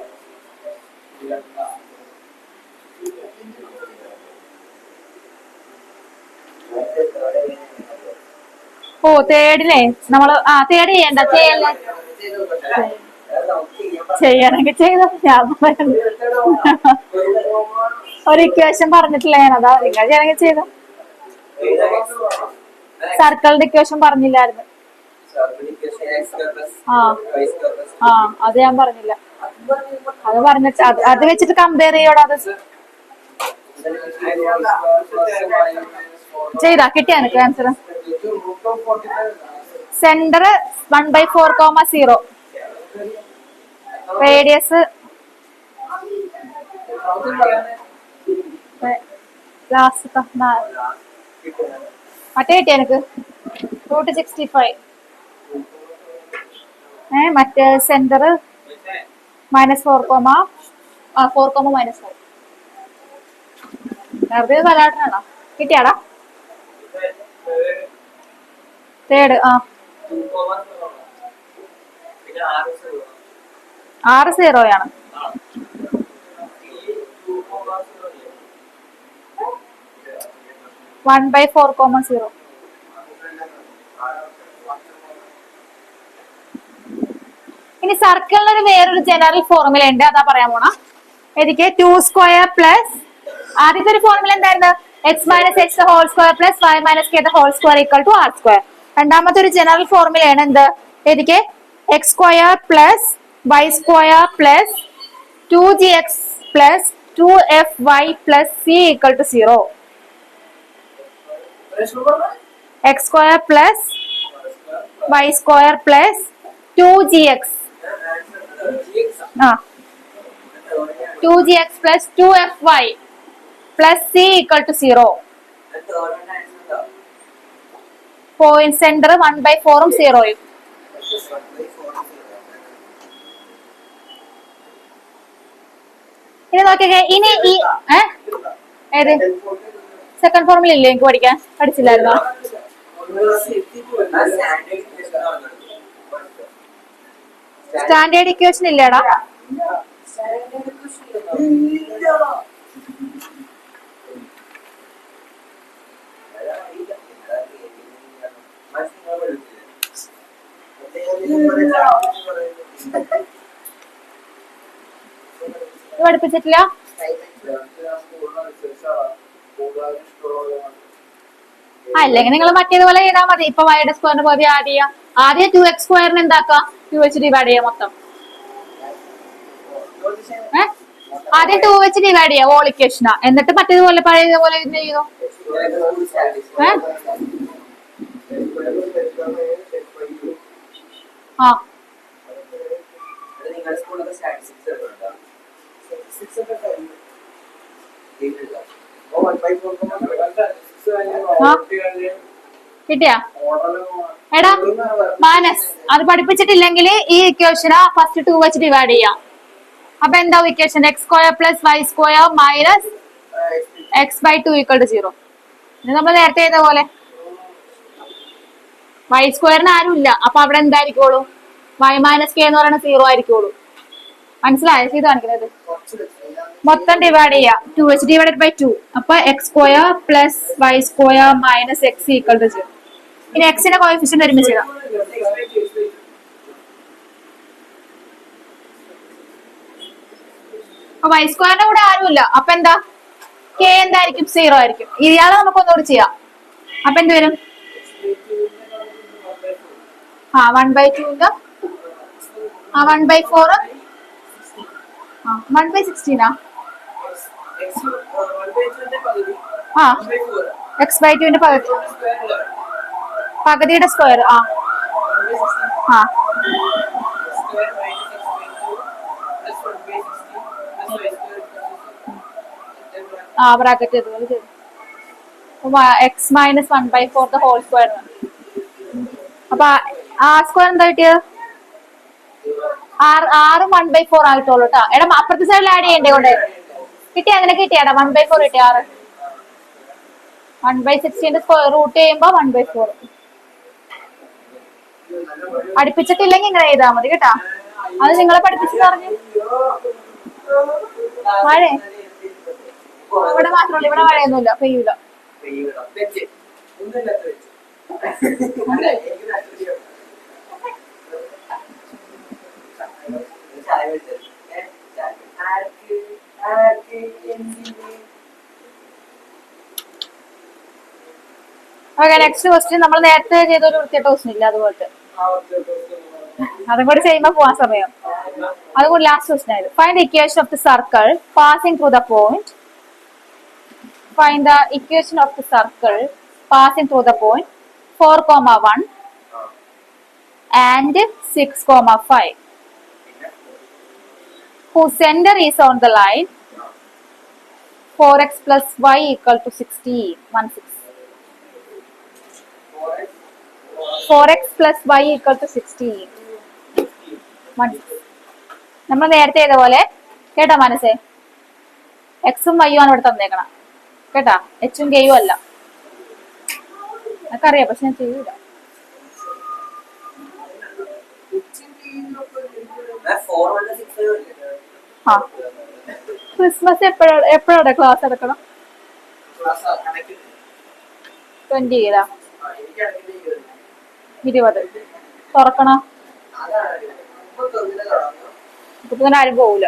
ഓ തേർഡിനെ നമ്മള് തേർഡ് ചെയ്യണ്ട, ചെയ്യണമെങ്കിൽ ചെയ്തോ. ഞാൻ ഒരു ഇക്വേഷൻ പറഞ്ഞിട്ടില്ല ഞാൻ, അതാ നിങ്ങൾ ചെയ്യണമെങ്കിൽ ചെയ്തോ. സർക്കിളിന്റെ ഇക്വേഷൻ പറഞ്ഞില്ലായിരുന്നു. അത് ഞാൻ പറഞ്ഞില്ല. അത് പറഞ്ഞിട്ട് അത് വെച്ചിട്ട് കമ്പയർ ചെയ്യോടാ. അത് ചെയ്താ കിട്ടിയാ എനിക്ക് ആൻസർ. സെന്റർ 1/4,0, റേഡിയസ് ലാസ്റ്റ് മറ്റേ കിട്ടിയ എനിക്ക് √65. മറ്റേ സെന്റർ -4, 4,-4. വെറുതെ തലാട്ടനാണോ? കിട്ടിയാടാ? തേർഡ് 6 0 1/4,0. ഇനി സർക്കിളിന് വേറൊരു ജനറൽ ഫോർമുല ഉണ്ട്, അതാ പറയാൻ പോണ. എനിക്ക് 2² ആദ്യത്തെ ഒരു ഫോർമുല എന്തായിരുന്നു? x - x² + y - k² = r². രണ്ടാമത്തെ ഒരു ജനറൽ ഫോർമുലയാണ് എന്ത്? എനിക്ക് x² + y² + 2gx + 2fy + c = 0. x² + y² + 2gx 2gx + 2fy + c = 0. Point centre 1/4 0. ഇനി നോക്കിക്കേ. ഇനി ഈ ഏത് സെക്കൻഡ് ഫോർമുല ഇല്ലേ എനിക്ക് പഠിക്കാൻ? പഠിച്ചില്ലായിരുന്നോ? സ്റ്റാൻഡേർഡ് ഇക്വേഷൻ ഇല്ലേടാ? പഠിപ്പിച്ചിട്ടില്ല? അല്ലെങ്കിൽ നിങ്ങൾ മറ്റേതുപോലെ ചെയ്താൽ മതി. ഇപ്പൊ y² പകുതി ആദ്യം 2x² എന്താക്കാം? 2 വെച്ച് ഡിവൈഡ് ചെയ്യാം മൊത്തം. ആദ്യം 2 വെച്ച് ഡിവൈഡ് ചെയ്യാം ഹോൾ ഇക്വേഷനാ. എന്നിട്ട് മറ്റേതുപോലെ പഴയതുപോലെ ചെയ്തോ. കിട്ടിയാ? എടാ മാനസ്, അത് പഠിപ്പിച്ചിട്ടില്ലെങ്കിൽ ഈ ഇക്വേഷന് ഫസ്റ്റ് 2 വെച്ച് ഡിവൈഡ് ചെയ്യാം. അപ്പൊ എന്താവും ഇക്വേഷൻ? x² + y² - x/2 = 0. ഇത് നമ്മൾ നേരത്തെ ചെയ്ത പോലെ. y² ആരും ഇല്ല, അപ്പൊ അവിടെ എന്തായിരിക്കുള്ളൂ? y - k എന്ന് പറയുന്നത് 0 ആയിരിക്കുള്ളൂ. മനസ്സിലായോ? ചെയ്ത് കാണിക്കുന്നത് മൊത്തം ഡിവൈഡ് ചെയ്യാം. 2 വെച്ച് /2. അപ്പൊ x² + y² - x = 0. ഇനി എക്സിന്റെ കോഎഫിഷ്യന്റ് ഒരുമിച്ച് ഇടാം. y² കൂടെ ആരുമില്ല, അപ്പൊ എന്താ? k എന്തായിരിക്കും? 0 ആയിരിക്കും. ഇയാളെ നമുക്ക് ഒന്നുകൂടി ചെയ്യാം. അപ്പൊ എന്ത് വരും? 1/2 1/4 1/16 x/2 പകുതിയുടെ സ്ക്വയർ. ബ്രാക്കറ്റ് ഇതുപോലെ ചെയ്തു. x - 1/4 whole square. അപ്പൊ r² എന്താ കിട്ടിയത്? 6 1/4 ആയിട്ടുള്ളൂ കേട്ടോ. എടാ അപ്പുറത്തെ സൈഡിൽ ആഡ് ചെയ്യണ്ടേ കൊണ്ട്? കിട്ടിയ? അങ്ങനെ കിട്ടിയാടാ? 1/4 കിട്ടിയ. 6 1/16 സ്ക്വയർ റൂട്ട് ചെയ്യുമ്പോ 1/4. അടുപ്പിച്ചിട്ടില്ലെങ്കിൽ ഇങ്ങനെ ചെയ്താൽ മതി കേട്ടാ. അത് നിങ്ങളെ പഠിപ്പിച്ചു പറഞ്ഞു. മഴ ഇവിടെ മാത്രമല്ല, ഇവിടെ മഴയൊന്നുമില്ല, പെയ്യൂല. Okay, next question. നമ്മൾ നേരത്തെ ചെയ്തൊരു വൃത്തിയായിട്ട ക്വസ്റ്റ്യൻ ഇല്ല, അതുപോലത്തെ അതും കൂടി ചെയ്യുമ്പോ പോവാൻ സമയം. അതുകൊണ്ട് ലാസ്റ്റ് ക്വസ്റ്റ്യൻ ആയത്. Find the equation of the circle passing through the point. Find the equation of the circle passing through the point 4,1 and 6,5, whose center is on the line 4x plus y equal to 16. 4x plus y equal to 16. നമ്മൾ നേരത്തെ ചെയ്ത പോലെ കേട്ടോ മനസ്സേ. എക്സും വൈയും ആണ് ഇവിടെ തന്നേക്കണം കേട്ടാ, എച്ചും കെയും അല്ല. എനിക്കറിയാം, പക്ഷെ ഞാൻ ചെയ്യൂല. ആ ക്രിസ്മസ് എപ്പോഴാണ് ക്ലാസ് എടുക്കണം? 20 20 തുറക്കണോ? ഇപ്പൊ തന്നെ ആരും പോവൂല.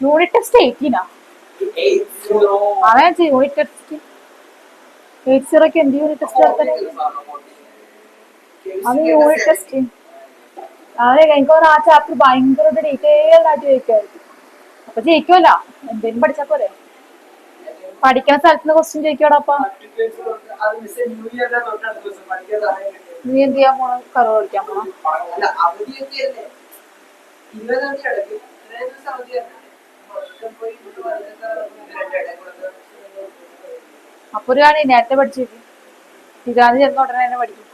യൂണിറ്റ് ടെസ്റ്റ് 18 അവൻ യൂണിറ്റ് ടെസ്റ്റ് 80 എന്ത് യൂണിറ്റ് ടെസ്റ്റ് നടത്തണേ? അത് യൂണിറ്റ് ടെസ്റ്റ് അതെ. എനിക്ക് ആ ചാപ്റ്റർ ഭയങ്കര ഡീറ്റെയിൽഡ് ആയിട്ട് ചോദിക്കുമായിരുന്നു. അപ്പൊ ജയിക്കുമല്ല, എന്തേലും പഠിച്ചാ പോരെ. പഠിക്കുന്ന സ്ഥലത്തുനിന്ന് ക്വസ്റ്റ്യൻ ചോദിക്കോടപ്പ. നീ എന്ത് ചെയ്യാൻ പോണ? കറവ് കളിക്കാൻ പോണ? അപ്പൊ ഒരു കാര്യം നേരത്തെ പഠിച്ചേക്കും. ഇതാന്ന് ചെന്ന ഉടനെ തന്നെ പഠിക്കും.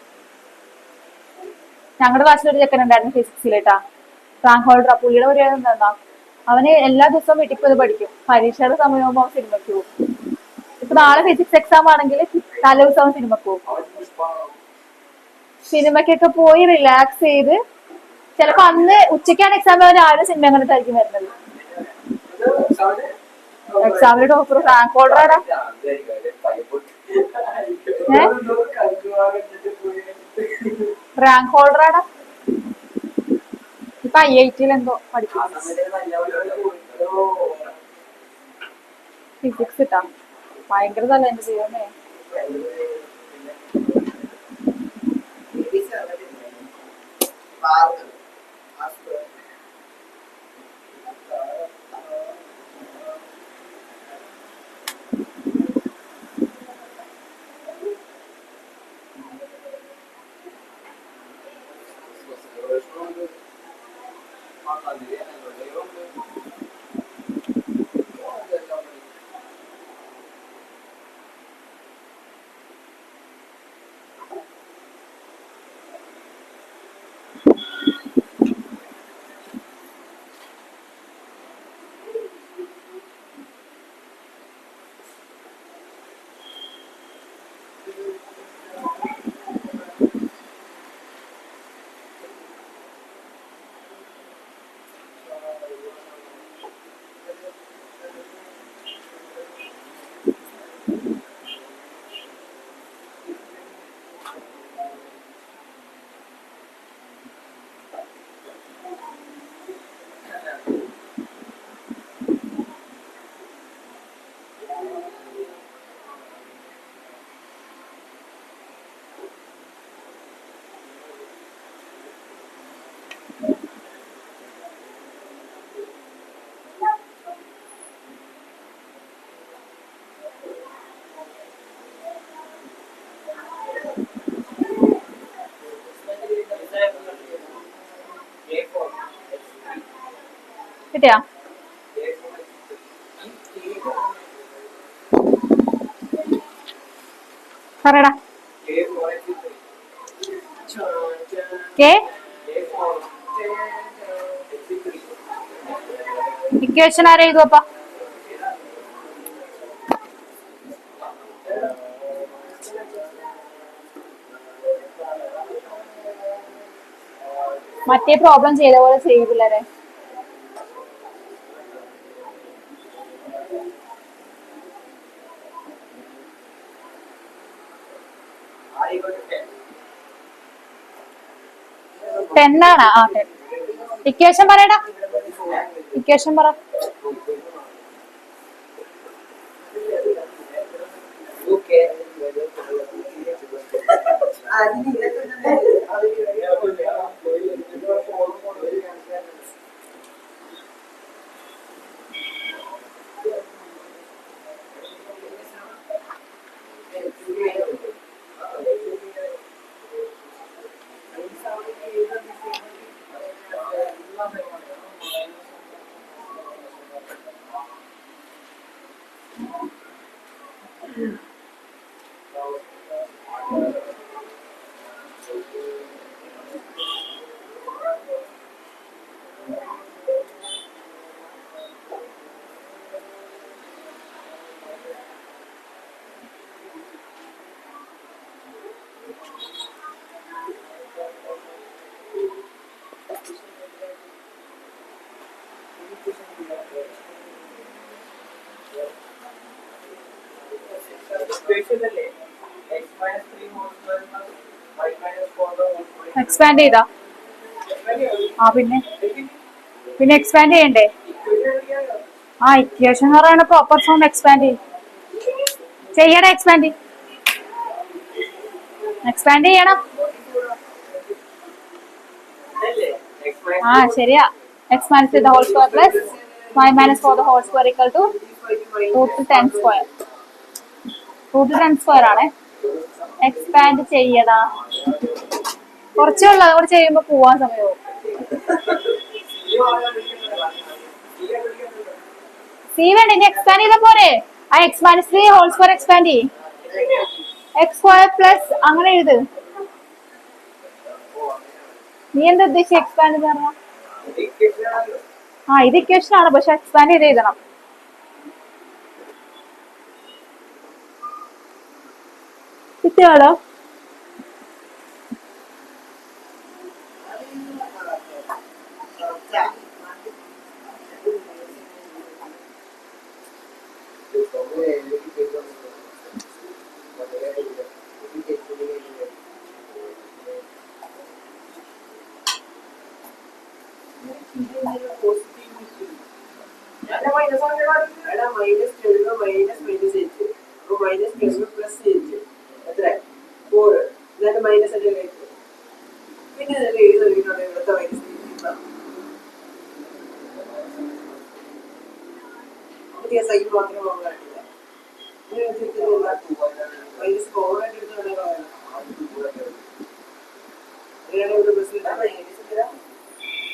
ഞങ്ങളുടെ ക്ലാസ്സിലൊരു ചെക്കൻ ഉണ്ടായിരുന്നു ഫിസിക്സിലേട്ടാ, റാങ്ക് ഹോൾഡർ. പുള്ളിയുടെ ഒരു എന്താ, അവന് എല്ലാ ദിവസവും വീട്ടിൽ പോയി പഠിക്കും. പരീക്ഷയുടെ സമയമാകുമ്പോൾ അവൻ സിനിമയ്ക്ക് പോകും. ഇപ്പൊ നാളെ ഫിസിക്സ് എക്സാം ആണെങ്കിൽ തലേ ദിവസം അവൻ സിനിമക്ക് പോകും. സിനിമക്കൊക്കെ പോയി റിലാക്സ് ചെയ്ത്, ചിലപ്പോ അന്ന് ഉച്ചയ്ക്കാണ് എക്സാം, രാവിലെ സിനിമ അങ്ങനത്തെ ആയിരിക്കും വരുന്നത്. എക്സാമിന് ടോപ്പർ റാങ്ക് ഹോൾഡറാടാ. റാങ്ക് ഹോൾഡറാടാ. ഇപ്പൊ IIT എന്തോ പഠിക്കും ഫിസിക്സ് ഇട്ടാ. ഭയങ്കര തല എന്റെ ദൈവമേ. കിട്ടിയാ? പറയടാ. ഇക്വേഷൻ ആരാ എഴുതുവപ്പ? മറ്റേ പ്രോബ്ലം ചെയ്ത പോലെ ചെയ്യും പിള്ളേരെ. ടെന്നാണ്. ആ 10. ഇക്വേഷൻ പറയടാ, ഇക്വേഷൻ പറ. എക്സ്പാൻഡ് ചെയ്താ? ആ പിന്നെ എക്സ്പാൻഡ് ചെയ്യണ്ടേ? ആ ഇക്വേഷൻ എന്ന് പറയുന്നത് പ്രോപ്പർ ഫോം എക്സ്പാൻഡ് ചെയ്യണം. എക്സ്പാൻഡ് ചെയ്യണം. ആ ശരിയാ. X minus the whole square plus y minus 4 the whole square equal to √10². √10² ആണ്. എക്സ്പാൻഡ് ചെയ്യടാ. കുറച്ചേ ഉള്ളൂ, അതുകൂടെ ചെയ്യുമ്പോ പോവാൻ സമയവും. സി വേണ്ട, ഇനി എക്സ്പാൻഡ് ചെയ്താ പോരെ. ആ x minus 3 whole square expand ചെയ്യും. എക്സ് സ്ക്വയർ പ്ലസ് അങ്ങനെ എഴുത്. നീ എന്താ ഉദ്ദേശിച്ച എക്സ്പാൻഡ് എന്ന് പറഞ്ഞ? ആ ഇത് ഇക്വേഷൻ ആണ്, പക്ഷെ എക്സ്പാൻഡ് ചെയ്ത് എഴുതണം. കിട്ടിയാലോ?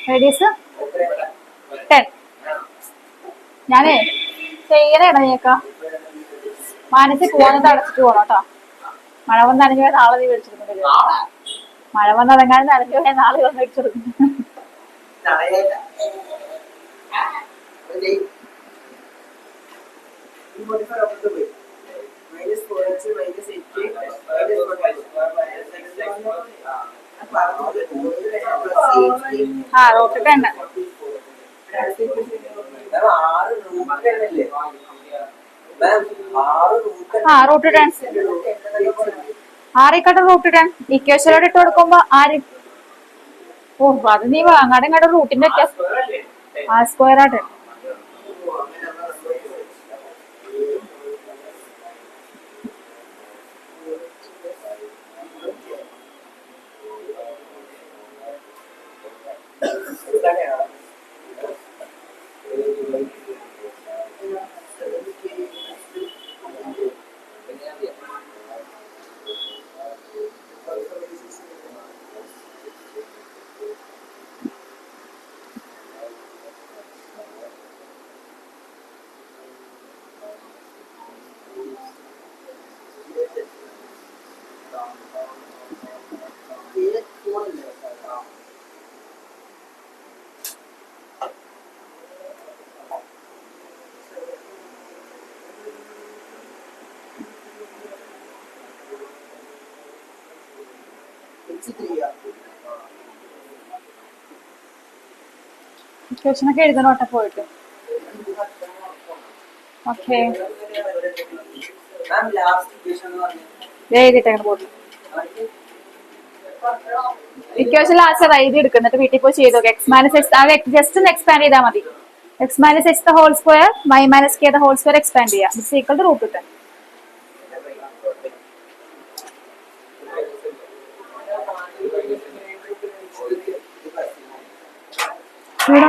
റേഡിയസ് 10. ഞാനേ ചെയ്യണേടാ നീക്ക മനസ്സിൽ പോകാൻ അടച്ചിട്ട് പോകണം കേട്ടോ. മഴ വന്ന് നനഞ്ഞു പോയാൽ നാളെ നീ മേടിച്ചെടുക്കുന്നത്. മഴ വന്ന് അടങ്ങാതെ നനഞ്ഞു പോയാൽ നാളെ വന്ന് മേടിച്ചെടുക്കുന്നു. ആ √10. ആ √10. 6 ഇക്വേഷനോട് ഇട്ട് കൊടുക്കുമ്പോ ആര്? ഓ അത് നീ അങ്ങാടും ഇങ്ങോട്ടും റൂട്ടിന്റെ വ്യത്യാസം. ആ സ്ക്വയർ ആയിട്ട്. ഇക്വേഷനൊക്കെ എഴുതണോട്ടെ പോയിട്ട്. ഓക്കെ എഴുതിട്ടേ ബോർഡിൽ. ഇക്വേഷൻ ലാസ്റ്റ് എഴുതി എടുക്കുന്നിട്ട് വീട്ടിൽ പോയി ചെയ്തു നോക്കാം. എക്സ് മൈനസ് എക്സ് അത് ജസ്റ്റ് ഒന്ന് എക്സ്പാൻഡ് ചെയ്താൽ മതി. X minus x the whole square y minus k the whole square expand ചെയ്യാം. It's equal to root 10. ഇവിടെ